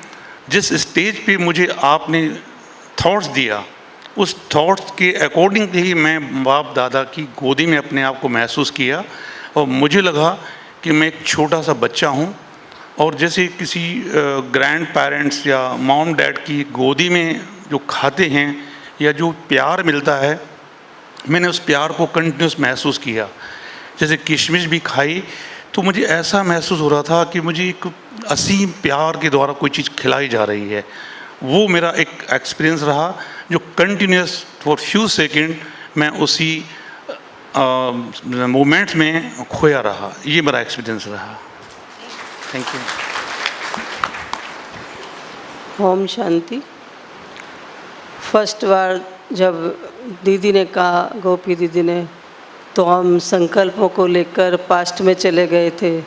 जिस स्टेज पे मुझे आपने थॉट्स दिया, उस थॉट्स के अकॉर्डिंग ही मैं बाप दादा की गोदी में अपने आप को महसूस किया, और मुझे लगा कि मैं एक छोटा सा बच्चा हूँ, और जैसे किसी ग्रैंड पेरेंट्स या मॉम डैड की गोदी में जो खाते हैं या जो प्यार मिलता है, मैंने उस प्यार को कंटिन्यूस महसूस किया। जैसे किशमिश भी खाई तो मुझे ऐसा महसूस हो रहा था कि मुझे एक असीम प्यार के द्वारा कोई चीज़ खिलाई जा रही है। वो मेरा एक एक्सपीरियंस रहा जो कंटिन्यूस फॉर फ्यू सेकंड मैं उसी मोमेंट में खोया रहा। ये मेरा एक्सपीरियंस रहा। Thank you. ओम शांति। फर्स्ट बार जब दीदी ने कहा, गोपी दीदी ने, तो हम संकल्पों को लेकर पास्ट में चले गए थे।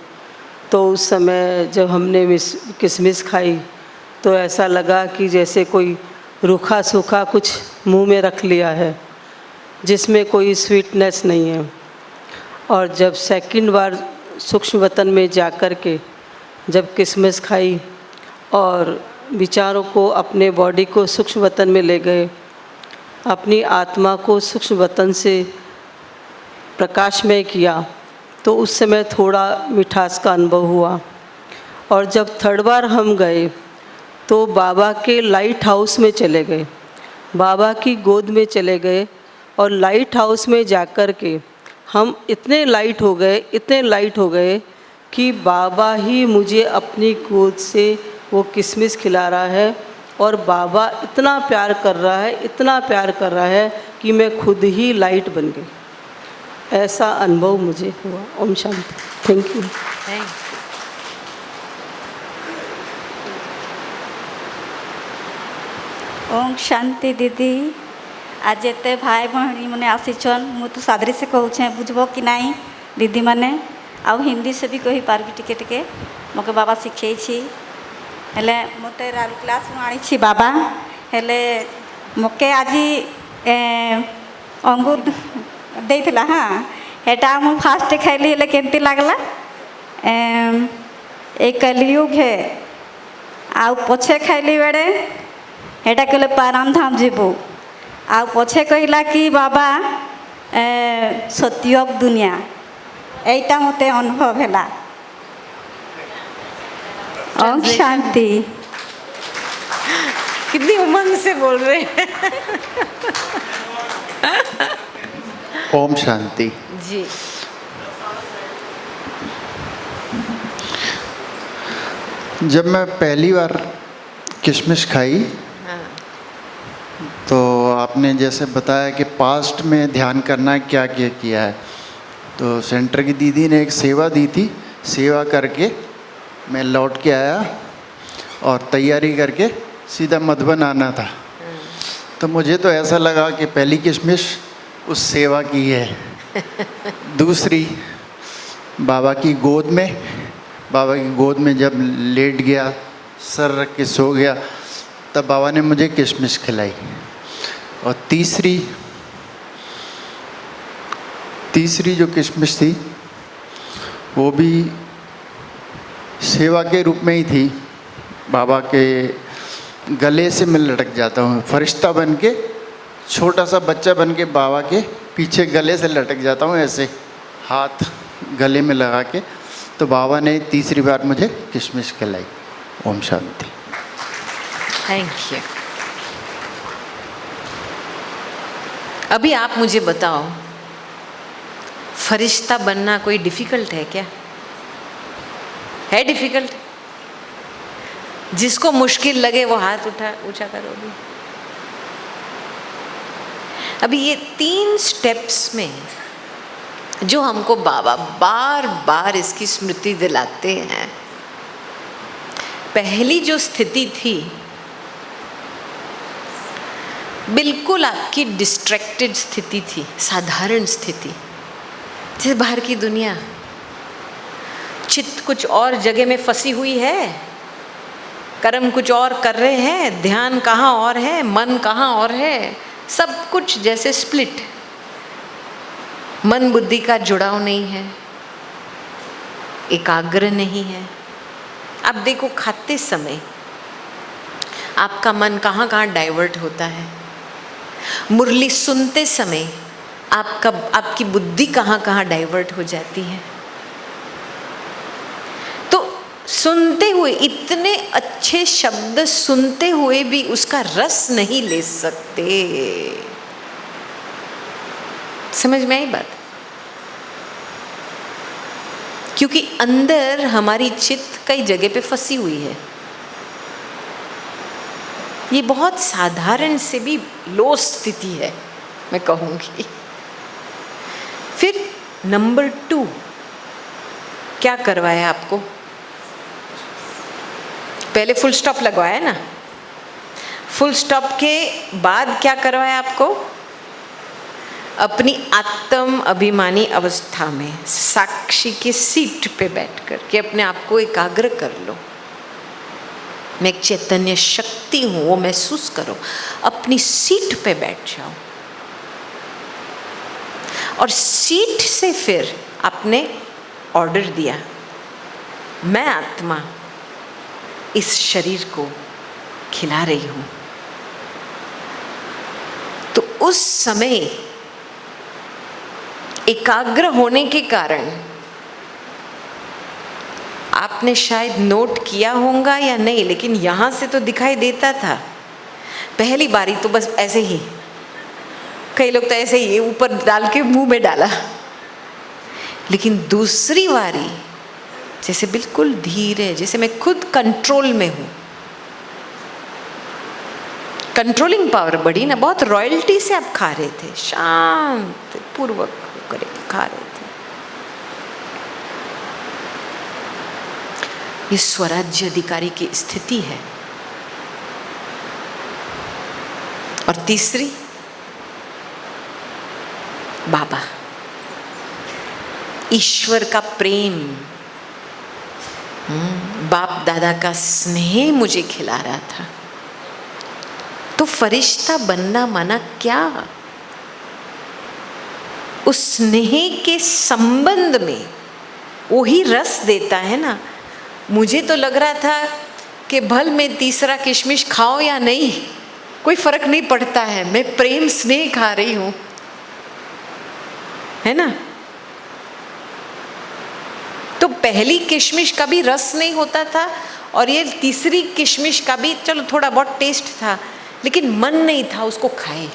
तो उस समय जब हमने किशमिश खाई तो ऐसा लगा कि जैसे कोई रूखा सूखा कुछ मुंह में रख लिया है, जिसमें कोई स्वीटनेस नहीं है। और जब सेकंड बार सूक्ष्म वतन में जाकर के जब किशमिश खाई और विचारों को, अपने बॉडी को सूक्ष्म वतन में ले गए, अपनी आत्मा को सूक्ष्म वतन से प्रकाशमय किया, तो उस समय थोड़ा मिठास का अनुभव हुआ। और जब थर्ड बार हम गए तो बाबा के लाइट हाउस में चले गए, बाबा की गोद में चले गए, और लाइट हाउस में जाकर के हम इतने लाइट हो गए कि बाबा ही मुझे अपनी गोद से वो किशमिश खिला रहा है, और बाबा इतना प्यार कर रहा है कि मैं खुद ही लाइट बन गई। ऐसा अनुभव मुझे हुआ। ओम शांति। Thank you. ओम शांति दीदी। आज एते भाई बहनी मैंने आसीचन, मु तो सादरी से कहूँ बुझब कि नहीं दीदी मैंने, आउ हिंदी से भी कही पार्बी टिके टिके, मोके बाबा शिखे हेले मते राल क्लास आनी बाबा, हेले मोके आज अंगूर देइथिला। हाँ, हेटा मु फास्ट खाइली, हेले केमती लागला ए कलियुग है आउ पछे खाइली बेड़े हेटा कहले पाराम धाम जीवु आउ पछे कहला कि बाबा सत्यक दुनिया एटा मते अनुभव हैला। ओम शांति। कितनी उमंग से बोल रहे हैं। ओम शांति। जी। जब मैं पहली बार किशमिश खाई तो आपने जैसे बताया कि पास्ट में ध्यान करना है, क्या क्या किया है। तो सेंटर की दीदी ने एक सेवा दी थी, सेवा करके मैं लौट के आया और तैयारी करके सीधा मधुबन आना था। तो मुझे तो ऐसा लगा कि पहली किशमिश उस सेवा की है। दूसरी बाबा की गोद में जब लेट गया, सर रख के सो गया, तब बाबा ने मुझे किशमिश खिलाई। और तीसरी जो किशमिश थी वो भी सेवा के रूप में ही थी। बाबा के गले से मैं लटक जाता हूँ, फरिश्ता बन के, छोटा सा बच्चा बन के बाबा के पीछे गले से लटक जाता हूँ, ऐसे हाथ गले में लगा के। तो बाबा ने तीसरी बार मुझे किशमिश खिलाई। ओम शांति। Thank you. अभी आप मुझे बताओ, फरिश्ता बनना कोई डिफिकल्ट है क्या? है डिफिकल्ट? जिसको मुश्किल लगे वो हाथ ऊंचा करो भी। अभी ये 3 स्टेप्स में जो हमको बाबा बार बार इसकी स्मृति दिलाते हैं। पहली जो स्थिति थी बिल्कुल आपकी डिस्ट्रैक्टेड स्थिति थी, साधारण स्थिति, जैसे बाहर की दुनिया, चित्त कुछ और जगह में फंसी हुई है, कर्म कुछ और कर रहे हैं, ध्यान कहाँ और है, मन कहाँ और है, सब कुछ जैसे स्प्लिट। मन बुद्धि का जुड़ाव नहीं है, एकाग्र नहीं है। आप देखो खाते समय आपका मन कहाँ कहाँ डाइवर्ट होता है, मुरली सुनते समय आपकी बुद्धि कहाँ कहाँ डाइवर्ट हो जाती है। तो सुनते हुए, इतने अच्छे शब्द सुनते हुए भी उसका रस नहीं ले सकते। समझ में आई बात? क्योंकि अंदर हमारी चित्त कई जगह पे फंसी हुई है। ये बहुत साधारण से भी लो स्थिति है, मैं कहूँगी। फिर नंबर 2 क्या करवाया आपको? पहले फुल स्टॉप लगवाया ना, फुल स्टॉप के बाद क्या करवाया आपको? अपनी आत्म अभिमानी अवस्था में साक्षी की सीट पे बैठकर के अपने आप को एकाग्र कर लो। मैं एक चैतन्य शक्ति हूँ, वो महसूस करो। अपनी सीट पे बैठ जाओ और सीट से फिर आपने ऑर्डर दिया, मैं आत्मा इस शरीर को खिला रही हूँ। तो उस समय एकाग्र होने के कारण आपने शायद नोट किया होगा या नहीं, लेकिन यहाँ से तो दिखाई देता था। पहली बारी तो बस ऐसे ही, कई लोग तो ऐसे ही ऊपर डाल के मुंह में डाला, लेकिन दूसरी बारी जैसे बिल्कुल धीरे, जैसे मैं खुद कंट्रोल में हूँ। कंट्रोलिंग पावर बढ़ी ना, बहुत रॉयल्टी से आप खा रहे थे, शांत पूर्वक होकर खा रहे थे। ये स्वराज्य अधिकारी की स्थिति है। और तीसरी, बाबा, ईश्वर का प्रेम, बाप दादा का स्नेह मुझे खिला रहा था। तो फरिश्ता बनना माना क्या? उस स्नेह के संबंध में वही रस देता है ना। मुझे तो लग रहा था कि भल मैं तीसरा किशमिश खाऊं या नहीं, कोई फर्क नहीं पड़ता है, मैं प्रेम स्नेह खा रही हूं, है ना। तो पहली किशमिश का भी रस नहीं होता था और ये तीसरी किशमिश का भी चलो थोड़ा बहुत टेस्ट था, लेकिन मन नहीं था उसको खाए।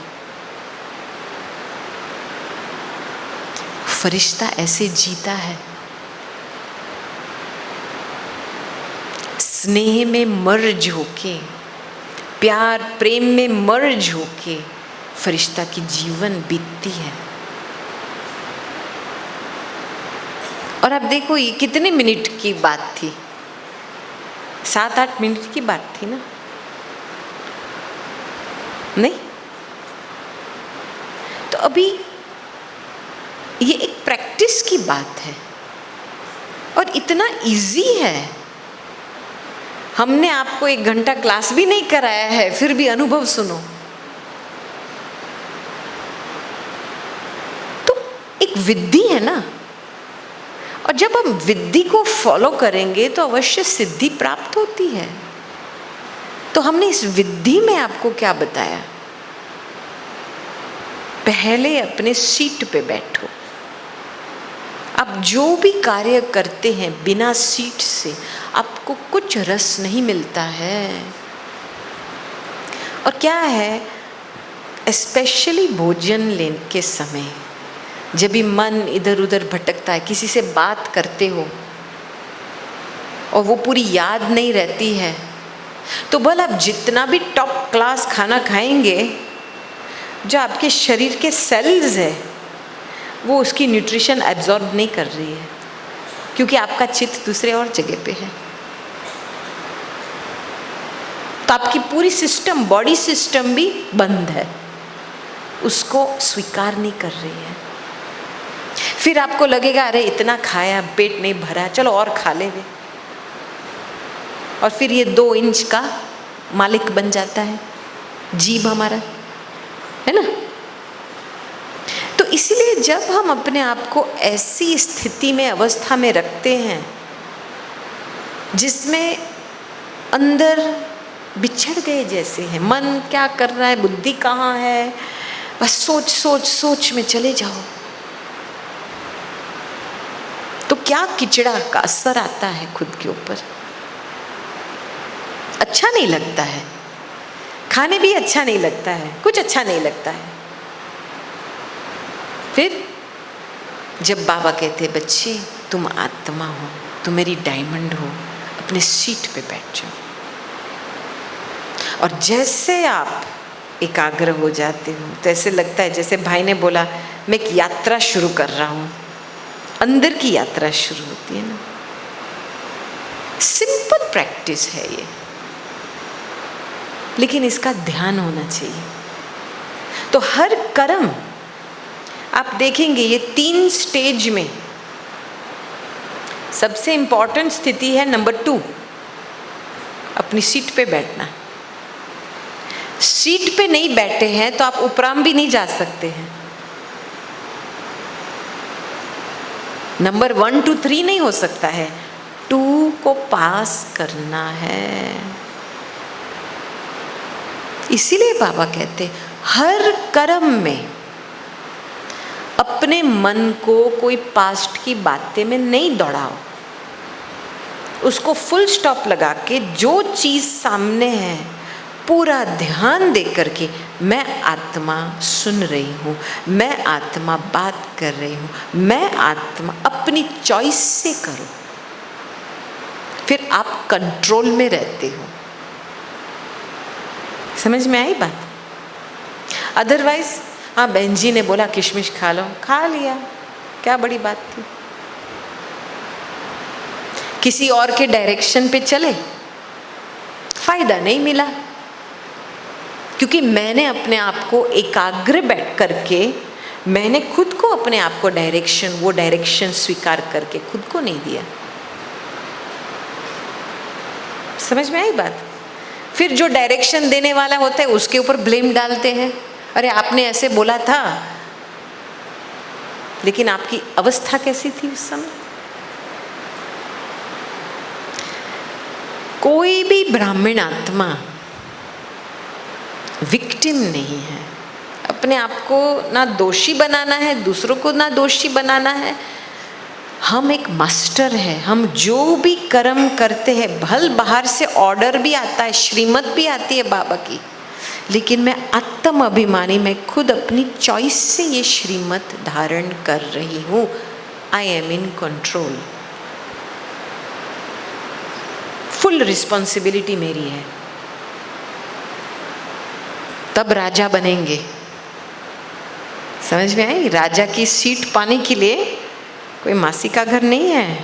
फरिश्ता ऐसे जीता है, स्नेह में मर्ज होके, प्यार प्रेम में मर्ज होके फरिश्ता की जीवन बीतती है। और अब देखो ये कितने मिनट की बात थी, 7-8 मिनट की बात थी ना, नहीं? तो अभी ये एक प्रैक्टिस की बात है और इतना इजी है। हमने आपको 1 घंटा क्लास भी नहीं कराया है, फिर भी अनुभव सुनो। तो एक विधि है ना, और जब हम विधि को फॉलो करेंगे तो अवश्य सिद्धि प्राप्त होती है। तो हमने इस विधि में आपको क्या बताया? पहले अपने सीट पे बैठो। आप जो भी कार्य करते हैं बिना सीट से आपको कुछ रस नहीं मिलता है। और क्या है, स्पेशली भोजन लेने के समय जब भी मन इधर उधर भटकता है, किसी से बात करते हो और वो पूरी याद नहीं रहती है, तो भला आप जितना भी टॉप क्लास खाना खाएंगे, जो आपके शरीर के सेल्स है वो उसकी न्यूट्रिशन एब्जॉर्ब नहीं कर रही है, क्योंकि आपका चित्त दूसरे और जगह पे है। तो आपकी पूरी सिस्टम, बॉडी सिस्टम भी बंद है, उसको स्वीकार नहीं कर रही है। फिर आपको लगेगा अरे इतना खाया, पेट नहीं भरा, चलो और खा ले वे। और फिर ये 2 इंच का मालिक बन जाता है जीभ हमारा, है ना। तो इसलिए जब हम अपने आप को ऐसी स्थिति में, अवस्था में रखते हैं जिसमें अंदर बिछड़ गए जैसे हैं, मन क्या कर रहा है, बुद्धि कहाँ है, बस सोच सोच सोच में चले जाओ, तो क्या किचड़ा का असर आता है खुद के ऊपर। अच्छा नहीं लगता है, खाने भी अच्छा नहीं लगता है, कुछ अच्छा नहीं लगता है। फिर जब बाबा कहते बच्चे तुम आत्मा हो, तुम मेरी डायमंड हो, अपने सीट पे बैठ जाओ। और जैसे आप एकाग्र हो जाते हो तो ऐसे लगता है जैसे भाई ने बोला मैं एक यात्रा शुरू कर रहा हूँ, अंदर की यात्रा शुरू होती है ना। सिंपल प्रैक्टिस है ये, लेकिन इसका ध्यान होना चाहिए। तो हर कर्म आप देखेंगे ये 3 स्टेज में सबसे इंपॉर्टेंट स्थिति है नंबर 2, अपनी सीट पे बैठना। सीट पे नहीं बैठे हैं तो आप उपराम भी नहीं जा सकते हैं। नंबर 1 2 3 नहीं हो सकता है, 2 को पास करना है। इसीलिए बाबा कहते हर कर्म में अपने मन को कोई पास्ट की बातें में नहीं दौड़ाओ, उसको फुल स्टॉप लगा के जो चीज़ सामने है पूरा ध्यान दे करके मैं आत्मा सुन रही हूँ, मैं आत्मा बात कर रही हूँ, मैं आत्मा, अपनी चॉइस से करो, फिर आप कंट्रोल में रहते हो। समझ में आई बात? अदरवाइज हाँ बहन जी ने बोला किशमिश खा लो, खा लिया, क्या बड़ी बात थी। किसी और के डायरेक्शन पे चले, फायदा नहीं मिला, क्योंकि मैंने अपने आप को एकाग्र बैठ करके, मैंने खुद को अपने आप को डायरेक्शन, वो डायरेक्शन स्वीकार करके खुद को नहीं दिया। समझ में आई बात? फिर जो डायरेक्शन देने वाला होता है उसके ऊपर ब्लेम डालते हैं, अरे आपने ऐसे बोला था, लेकिन आपकी अवस्था कैसी थी उस समय? कोई भी ब्राह्मण आत्मा विक्टिम नहीं है। अपने आप को ना दोषी बनाना है, दूसरों को ना दोषी बनाना है। हम एक मास्टर है। हम जो भी कर्म करते हैं, भल बाहर से ऑर्डर भी आता है, श्रीमत भी आती है बाबा की, लेकिन मैं आत्म अभिमानी, मैं खुद अपनी चॉइस से ये श्रीमत धारण कर रही हूँ। I am in control. Full responsibility मेरी है। तब राजा बनेंगे। समझ में आई? राजा की सीट पाने के लिए कोई मासी का घर नहीं है।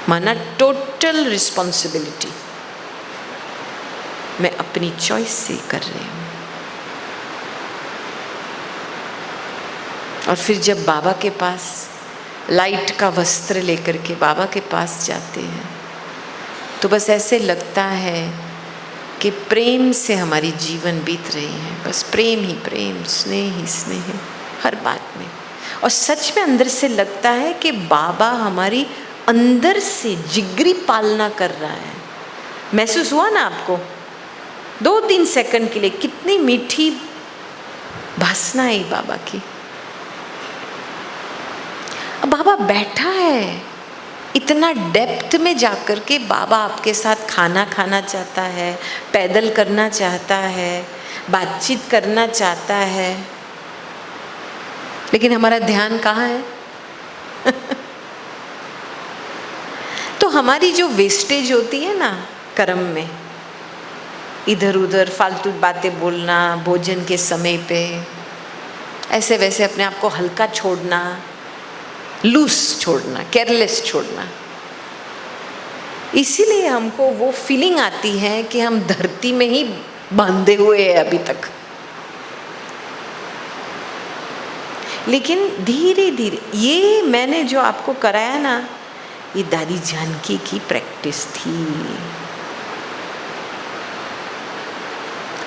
माना टोटल रिस्पॉन्सिबिलिटी मैं अपनी चॉइस से कर रही हूँ। और फिर जब बाबा के पास लाइट का वस्त्र लेकर के बाबा के पास जाते हैं तो बस ऐसे लगता है कि प्रेम से हमारी जीवन बीत रही है। बस प्रेम ही प्रेम, स्नेह ही स्नेह हर बात में। और सच में अंदर से लगता है कि बाबा हमारी अंदर से जिगरी पालना कर रहा है। महसूस हुआ ना आपको? 2-3 सेकंड के लिए कितनी मीठी भासना है बाबा की। अब बाबा बैठा है, इतना डेप्थ में जाकर के बाबा आपके साथ खाना खाना चाहता है, पैदल करना चाहता है, बातचीत करना चाहता है, लेकिन हमारा ध्यान कहाँ है? तो हमारी जो वेस्टेज होती है ना कर्म में, इधर उधर फालतू बातें बोलना, भोजन के समय पे ऐसे वैसे अपने आप को हल्का छोड़ना, लूज छोड़ना, केयरलेस छोड़ना, इसीलिए हमको वो फीलिंग आती है कि हम धरती में ही बांधे हुए हैं अभी तक। लेकिन धीरे धीरे ये मैंने जो आपको कराया ना, ये दादी जानकी की प्रैक्टिस थी।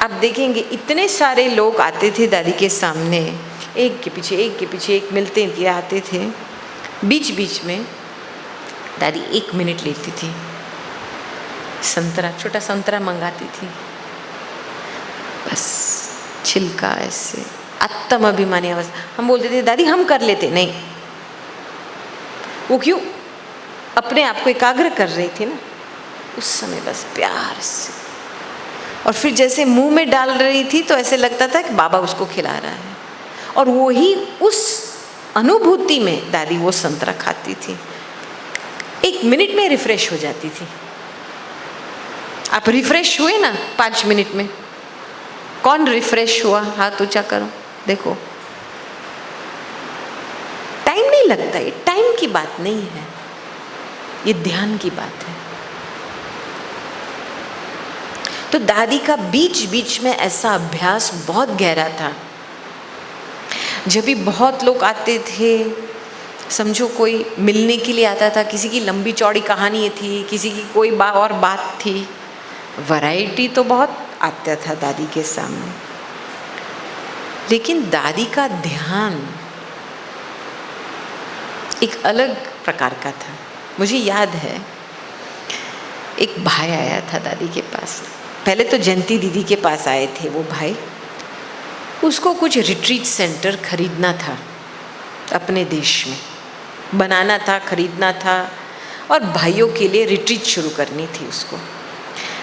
आप देखेंगे इतने सारे लोग आते थे दादी के सामने, एक के पीछे एक मिलते थे, आते थे। बीच बीच में दादी 1 मिनट लेती थी, संतरा, छोटा संतरा मंगाती थी, बस छिलका ऐसे आत्म अभिमानी अवस्था। हम बोलते थे दादी हम कर लेते, नहीं। वो क्यों? अपने आप को एकाग्र कर रही थी ना उस समय, बस प्यार से। और फिर जैसे मुंह में डाल रही थी तो ऐसे लगता था कि बाबा उसको खिला रहा है, और वो ही उस अनुभूति में दादी वो संतरा खाती थी। 1 मिनट में रिफ्रेश हो जाती थी। आप रिफ्रेश हुए ना 5 मिनट में? कौन रिफ्रेश हुआ? हाथ ऊंचा करो, देखो। टाइम नहीं लगता, ये टाइम की बात नहीं है, ये ध्यान की बात है। तो दादी का बीच बीच में ऐसा अभ्यास बहुत गहरा था। जब भी बहुत लोग आते थे, समझो कोई मिलने के लिए आता था, किसी की लंबी चौड़ी कहानी थी, किसी की कोई और बात थी, वैरायटी तो बहुत आता था दादी के सामने, लेकिन दादी का ध्यान एक अलग प्रकार का था। मुझे याद है एक भाई आया था दादी के पास। पहले तो जयंती दीदी के पास आए थे वो भाई। उसको कुछ रिट्रीट सेंटर खरीदना था, अपने देश में बनाना था, खरीदना था, और भाइयों के लिए रिट्रीट शुरू करनी थी उसको।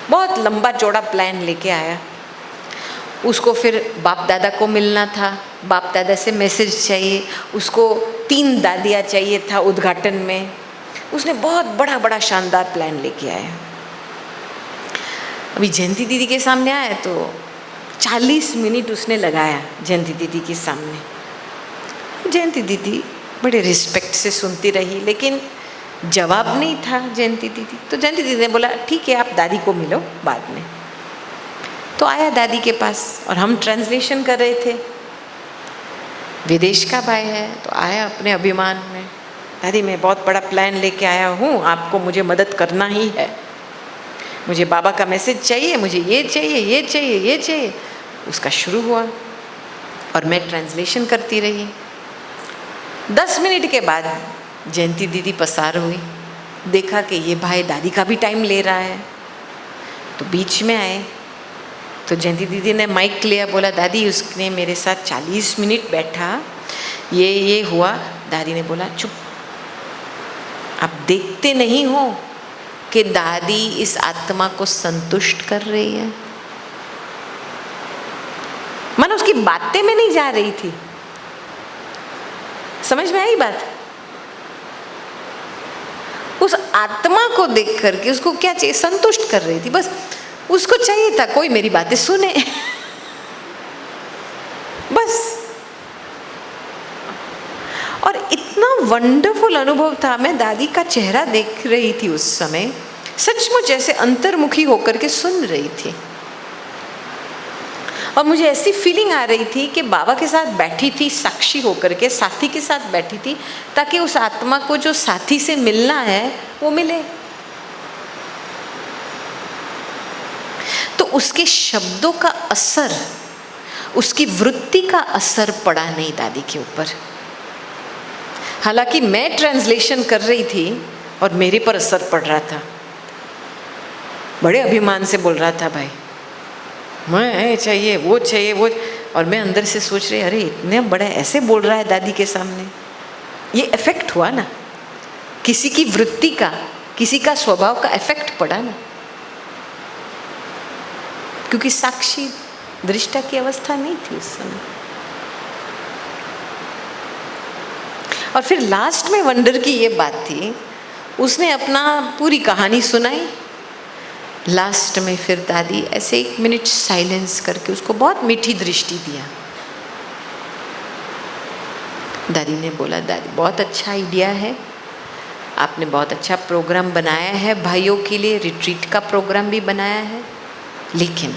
बहुत लंबा चौड़ा प्लान लेके आया। उसको फिर बाप दादा को मिलना था, बाप दादा से मैसेज चाहिए, उसको 3 दादियाँ चाहिए था उद्घाटन में। उसने बहुत बड़ा बड़ा शानदार प्लान लेके आया। अभी जयंती दीदी के सामने आया तो 40 मिनट उसने लगाया जयंती दीदी के सामने। जयंती दीदी बड़े रिस्पेक्ट से सुनती रही, लेकिन जवाब नहीं था जयंती दीदी। तो जयंती दीदी ने बोला ठीक है आप दादी को मिलो बाद में। तो आया दादी के पास और हम ट्रांसलेशन कर रहे थे। विदेश का भाई है तो आया अपने अभिमान में, दादी मैं बहुत बड़ा प्लान लेके आया हूँ, आपको मुझे मदद करना ही है, मुझे बाबा का मैसेज चाहिए, मुझे ये चाहिए, ये चाहिए, ये चाहिए। उसका शुरू हुआ और मैं ट्रांसलेशन करती रही। 10 मिनट के बाद जयंती दीदी पसार हुई देखा कि ये भाई दादी का भी टाइम ले रहा है, तो बीच में आए। तो जयंती दीदी ने माइक लिया, बोला दादी उसने मेरे साथ 40 मिनट बैठा, ये हुआ। दादी ने बोला चुप, आप देखते नहीं हो कि दादी इस आत्मा को संतुष्ट कर रही है। मानो उसकी बातें में नहीं जा रही थी। समझ में आई बात? उस आत्मा को देख करके उसको क्या चाहिए, संतुष्ट कर रही थी। बस उसको चाहिए था कोई मेरी बातें सुने, बस। और इतना वंडरफुल अनुभव था। मैं दादी का चेहरा देख रही थी उस समय, सचमुच ऐसे अंतर्मुखी होकर के सुन रही थी। और मुझे ऐसी फीलिंग आ रही थी कि बाबा के साथ बैठी थी, साक्षी होकर के साथी के साथ बैठी थी, ताकि उस आत्मा को जो साथी से मिलना है वो मिले। तो उसके शब्दों का असर, उसकी वृत्ति का असर पड़ा नहीं दादी के ऊपर। हालांकि मैं ट्रांसलेशन कर रही थी और मेरे पर असर पड़ रहा था। बड़े अभिमान से बोल रहा था, भाई मैं चाहिए वो, और मैं अंदर से सोच रही, अरे इतने बड़ा ऐसे बोल रहा है दादी के सामने। ये इफेक्ट हुआ ना, किसी की वृत्ति का, किसी का स्वभाव का इफेक्ट पड़ा ना, क्योंकि साक्षी दृष्टा की अवस्था नहीं थी उस समय। और फिर लास्ट में वंडर की ये बात थी, उसने अपना पूरी कहानी सुनाई। लास्ट में फिर दादी ऐसे 1 मिनट साइलेंस करके उसको बहुत मीठी दृष्टि दिया। दादी ने बोला, दादी बहुत अच्छा आइडिया है, आपने बहुत अच्छा प्रोग्राम बनाया है भाइयों के लिए, रिट्रीट का प्रोग्राम भी बनाया है, लेकिन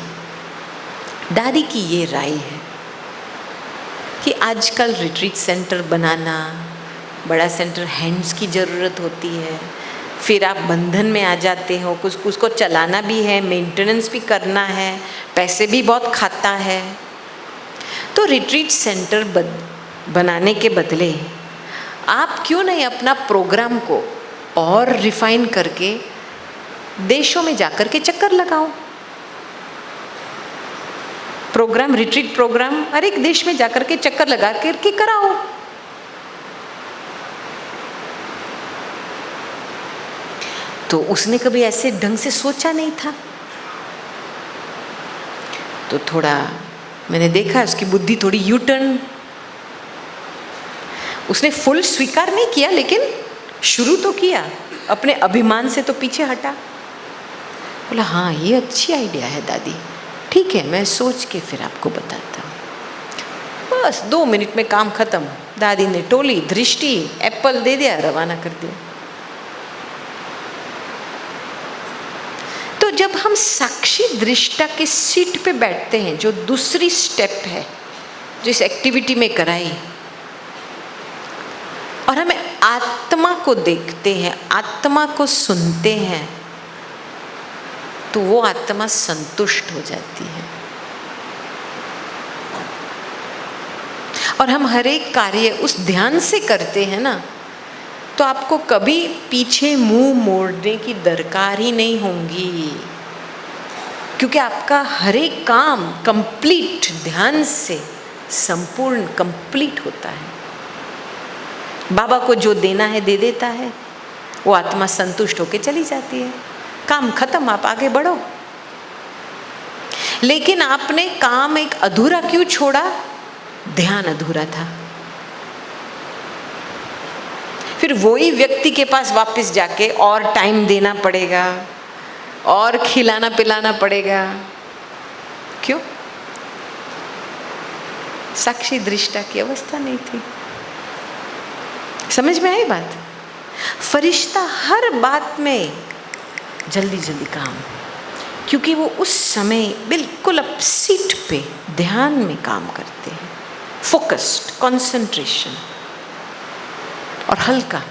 दादी की ये राय है कि आजकल रिट्रीट सेंटर बनाना, बड़ा सेंटर हैंड्स की ज़रूरत होती है, फिर आप बंधन में आ जाते हो, कुछ उसको चलाना भी है, मेंटेनेंस भी करना है, पैसे भी बहुत खाता है। तो रिट्रीट सेंटर बनाने के बदले आप क्यों नहीं अपना प्रोग्राम को और रिफाइन करके देशों में जाकर के चक्कर लगाओ। प्रोग्राम, रिट्रीट प्रोग्राम हर एक देश में जाकर के चक्कर लगा करके कराओ। तो उसने कभी ऐसे ढंग से सोचा नहीं था। तो थोड़ा मैंने देखा उसकी बुद्धि थोड़ी यू टर्न, उसने फुल स्वीकार नहीं किया, लेकिन शुरू तो किया, अपने अभिमान से तो पीछे हटा। बोला हाँ ये अच्छी आइडिया है दादी, ठीक है मैं सोच के फिर आपको बताता हूँ। बस 2 मिनट में काम खत्म। दादी ने टोली, दृष्टि, एप्पल दे दिया, रवाना कर दिया। तो जब हम साक्षी दृष्टा के सीट पे बैठते हैं, जो दूसरी स्टेप है जिस एक्टिविटी में कराई, और हमें आत्मा को देखते हैं, आत्मा को सुनते हैं, तो वो आत्मा संतुष्ट हो जाती है। और हम हर एक कार्य उस ध्यान से करते हैं ना, तो आपको कभी पीछे मुंह मोड़ने की दरकार ही नहीं होगी, क्योंकि आपका हर एक काम कंप्लीट ध्यान से संपूर्ण कंप्लीट होता है। बाबा को जो देना है दे देता है, वो आत्मा संतुष्ट होके चली जाती है, काम खत्म, आप आगे बढ़ो। लेकिन आपने काम एक अधूरा क्यों छोड़ा? ध्यान अधूरा था। फिर वही व्यक्ति के पास वापस जाके और टाइम देना पड़ेगा, और खिलाना पिलाना पड़ेगा। क्यों? साक्षी दृष्टा की अवस्था नहीं थी। समझ में आई बात? फरिश्ता हर बात में जल्दी जल्दी काम, क्योंकि वो उस समय बिल्कुल अब सीट पे ध्यान में काम करते हैं, फोकस्ड, कंसंट्रेशन और हल्का।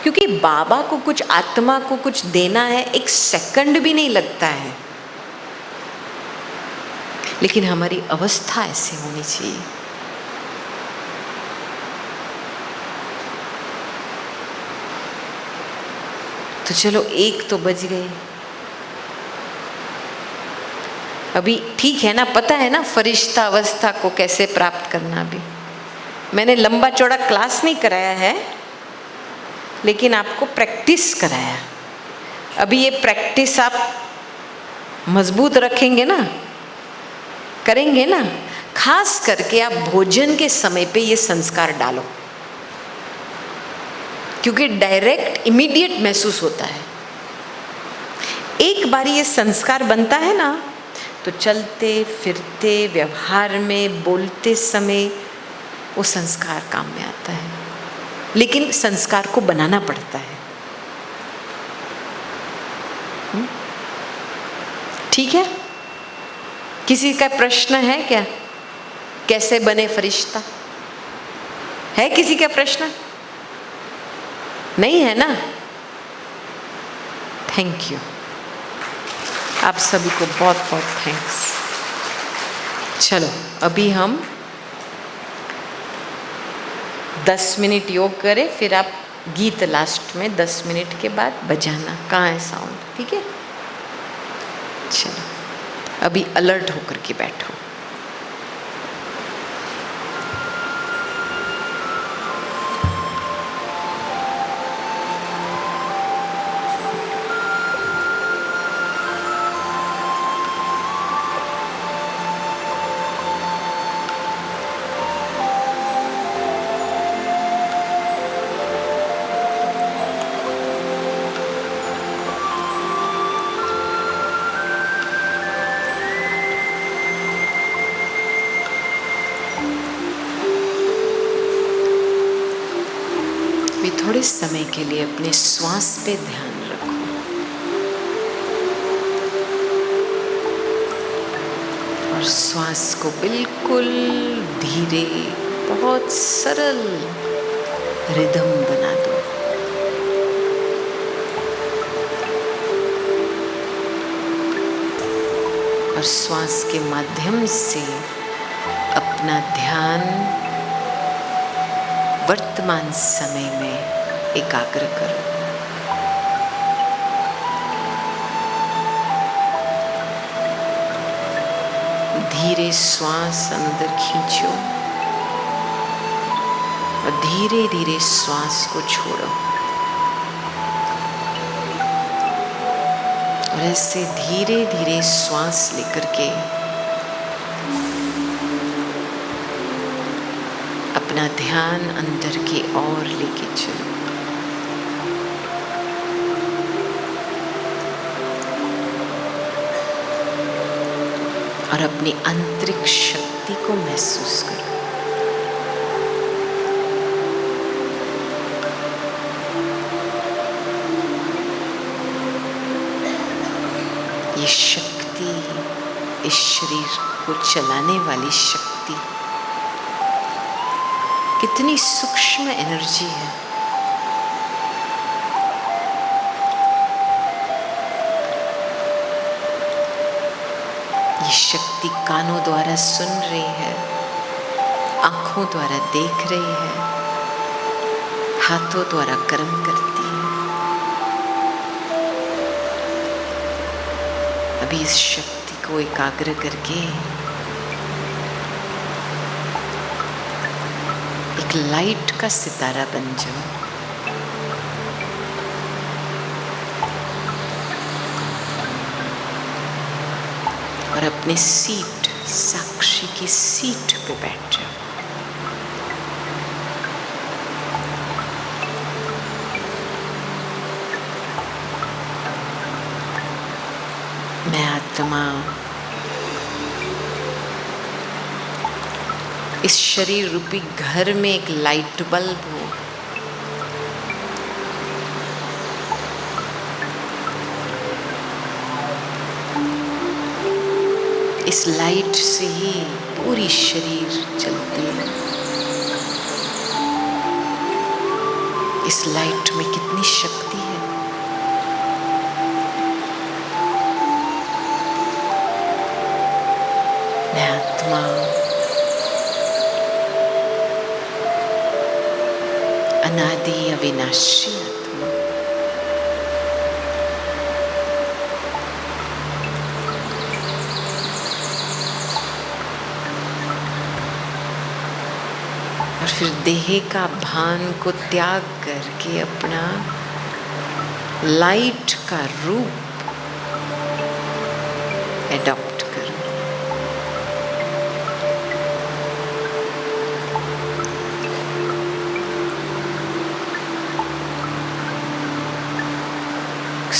क्योंकि बाबा को कुछ, आत्मा को कुछ देना है, 1 सेकंड भी नहीं लगता है, लेकिन हमारी अवस्था ऐसे होनी चाहिए। तो चलो 1 तो बज गए। अभी ठीक है ना, पता है ना फरिश्ता अवस्था को कैसे प्राप्त करना। भी मैंने लंबा चौड़ा क्लास नहीं कराया है, लेकिन आपको प्रैक्टिस कराया। अभी ये प्रैक्टिस आप मजबूत रखेंगे ना, करेंगे ना, खास करके आप भोजन के समय पे ये संस्कार डालो, क्योंकि डायरेक्ट इमीडिएट महसूस होता है। एक बार ये संस्कार बनता है ना, तो चलते फिरते व्यवहार में बोलते समय वो संस्कार काम में आता है। लेकिन संस्कार को बनाना पड़ता है। ठीक है, किसी का प्रश्न है क्या? कैसे बने फरिश्ता? है किसी का प्रश्न? नहीं है ना? थैंक यू, आप सभी को बहुत बहुत थैंक्स। चलो अभी हम 10 मिनट योग करें, फिर आप गीत लास्ट में 10 मिनट के बाद बजाना। कहाँ है साउंड? ठीक है, चलो अभी अलर्ट होकर के बैठो। थोड़े समय के लिए अपने श्वास पे ध्यान रखो और श्वास को बिल्कुल धीरे, बहुत सरल रिदम बना दो। और श्वास के माध्यम से अपना ध्यान वर्तमान समय में एकाग्र करो। धीरे श्वास अंदर खींचो और धीरे धीरे श्वास को छोड़ो। और ऐसे धीरे धीरे श्वास लेकर के अपना ध्यान अंदर की ओर लेके चलो। और अपनी आंतरिक शक्ति को महसूस करो। ये शक्ति, इस शरीर को चलाने वाली शक्ति कितनी सूक्ष्म एनर्जी है। ये शक्ति कानों द्वारा सुन रही है, आंखों द्वारा देख रही है, हाथों द्वारा कर्म करती है। अभी इस शक्ति को एकाग्र करके एक लाइट का सितारा बन जाओ। और अपने सीट, साक्षी की सीट पे बैठ जाओ। मैं आत्मा इस शरीर रूपी घर में एक लाइट बल्ब हूँ। इस लाइट से ही पूरी शरीर चलती है। इस लाइट में कितनी शक्ति है। मैं आत्मा अनादि अविनाशी आत्मा और फिर देह का भान को त्याग करके अपना लाइट का रूप एडॉप्ट करो।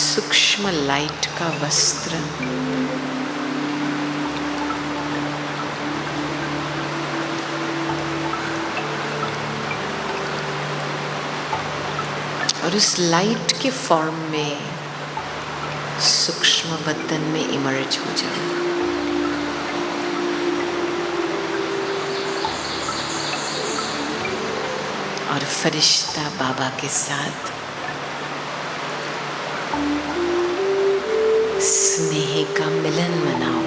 सूक्ष्म लाइट का वस्त्र और उस लाइट के फॉर्म में सूक्ष्म वतन में इमर्ज हो जाओ। और फरिश्ता बाबा के साथ स्नेह का मिलन मनाओ।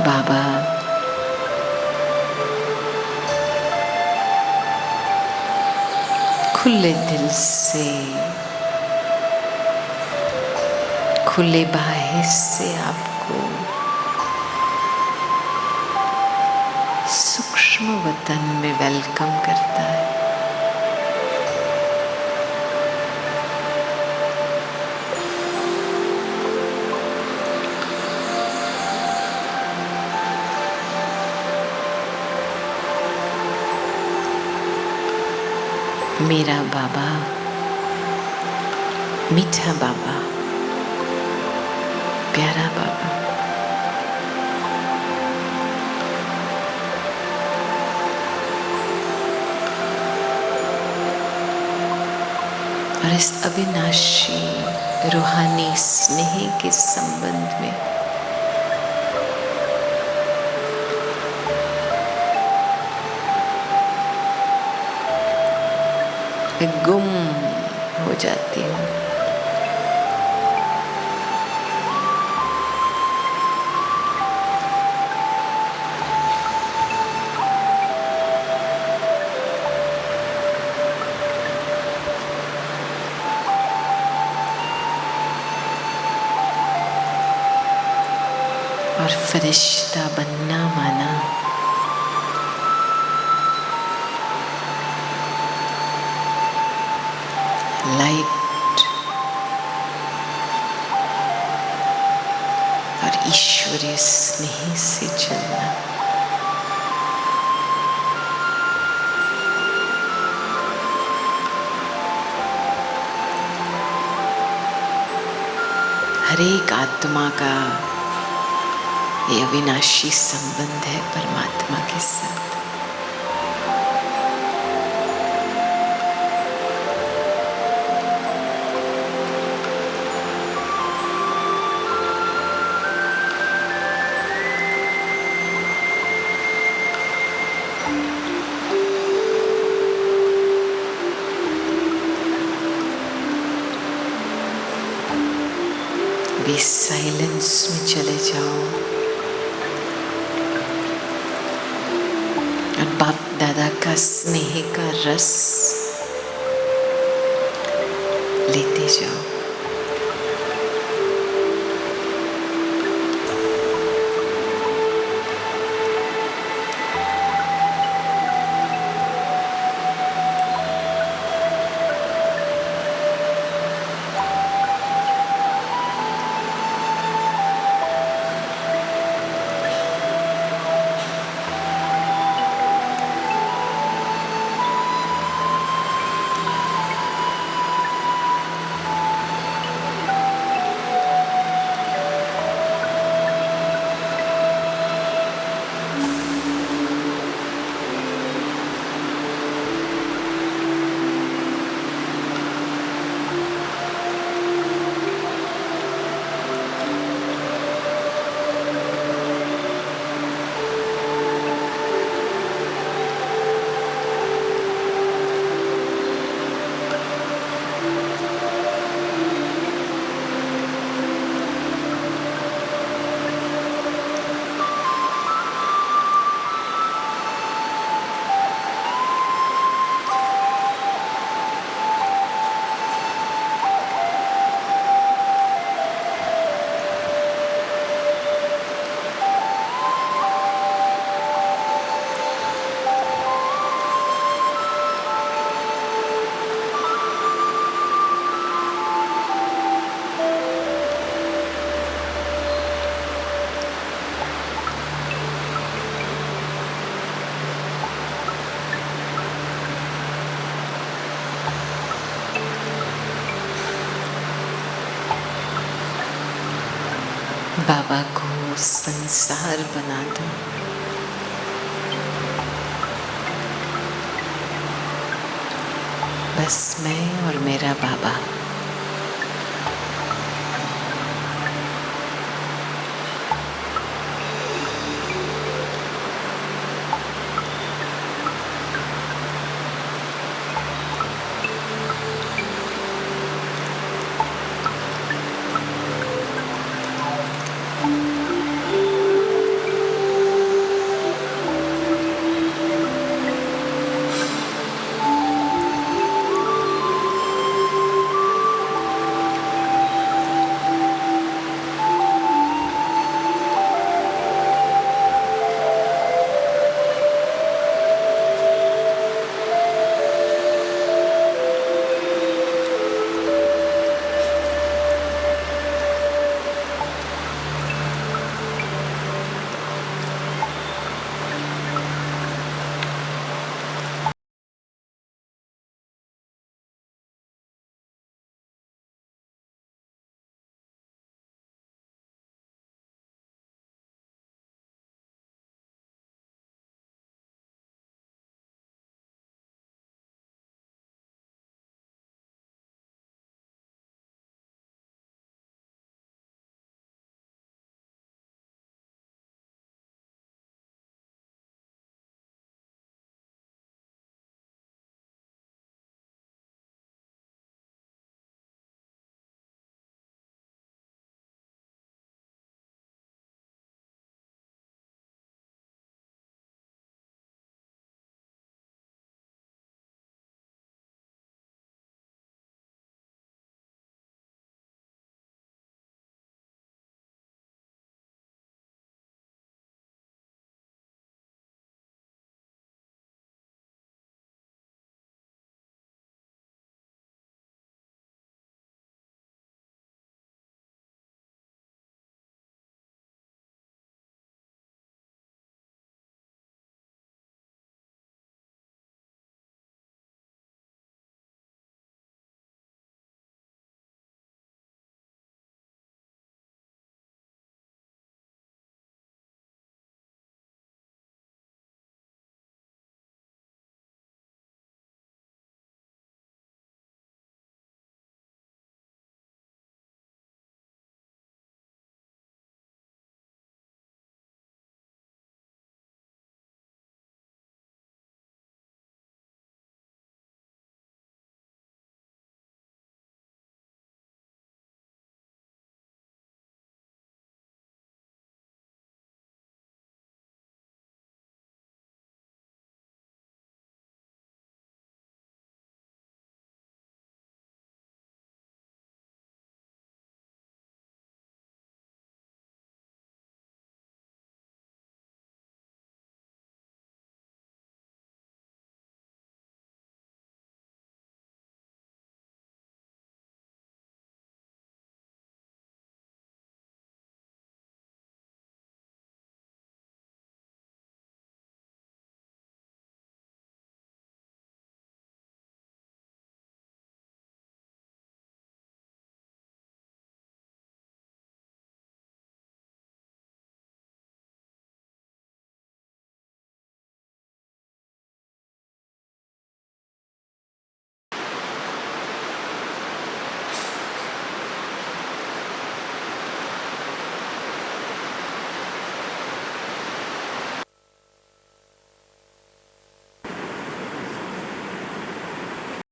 बाबा खुले दिल से, खुले बाहें से आपको सूक्ष्म वतन में वेलकम करता है। मेरा बाबा, मीठा बाबा, प्यारा बाबा, और इस अविनाशी रूहानी स्नेह के संबंध में मैं गुम हो जाती हूँ। और फरिश्ता बनना माना लाइट और ईश्वरीय स्नेह से चलना। हर एक आत्मा का ये अविनाशी संबंध है परमात्मा के साथ। भी साइलेंस में चले जाओ और बाप दादा का स्नेह का रस लेते जाओ। बाबा को संसार बना दो। बस मैं और मेरा बाबा।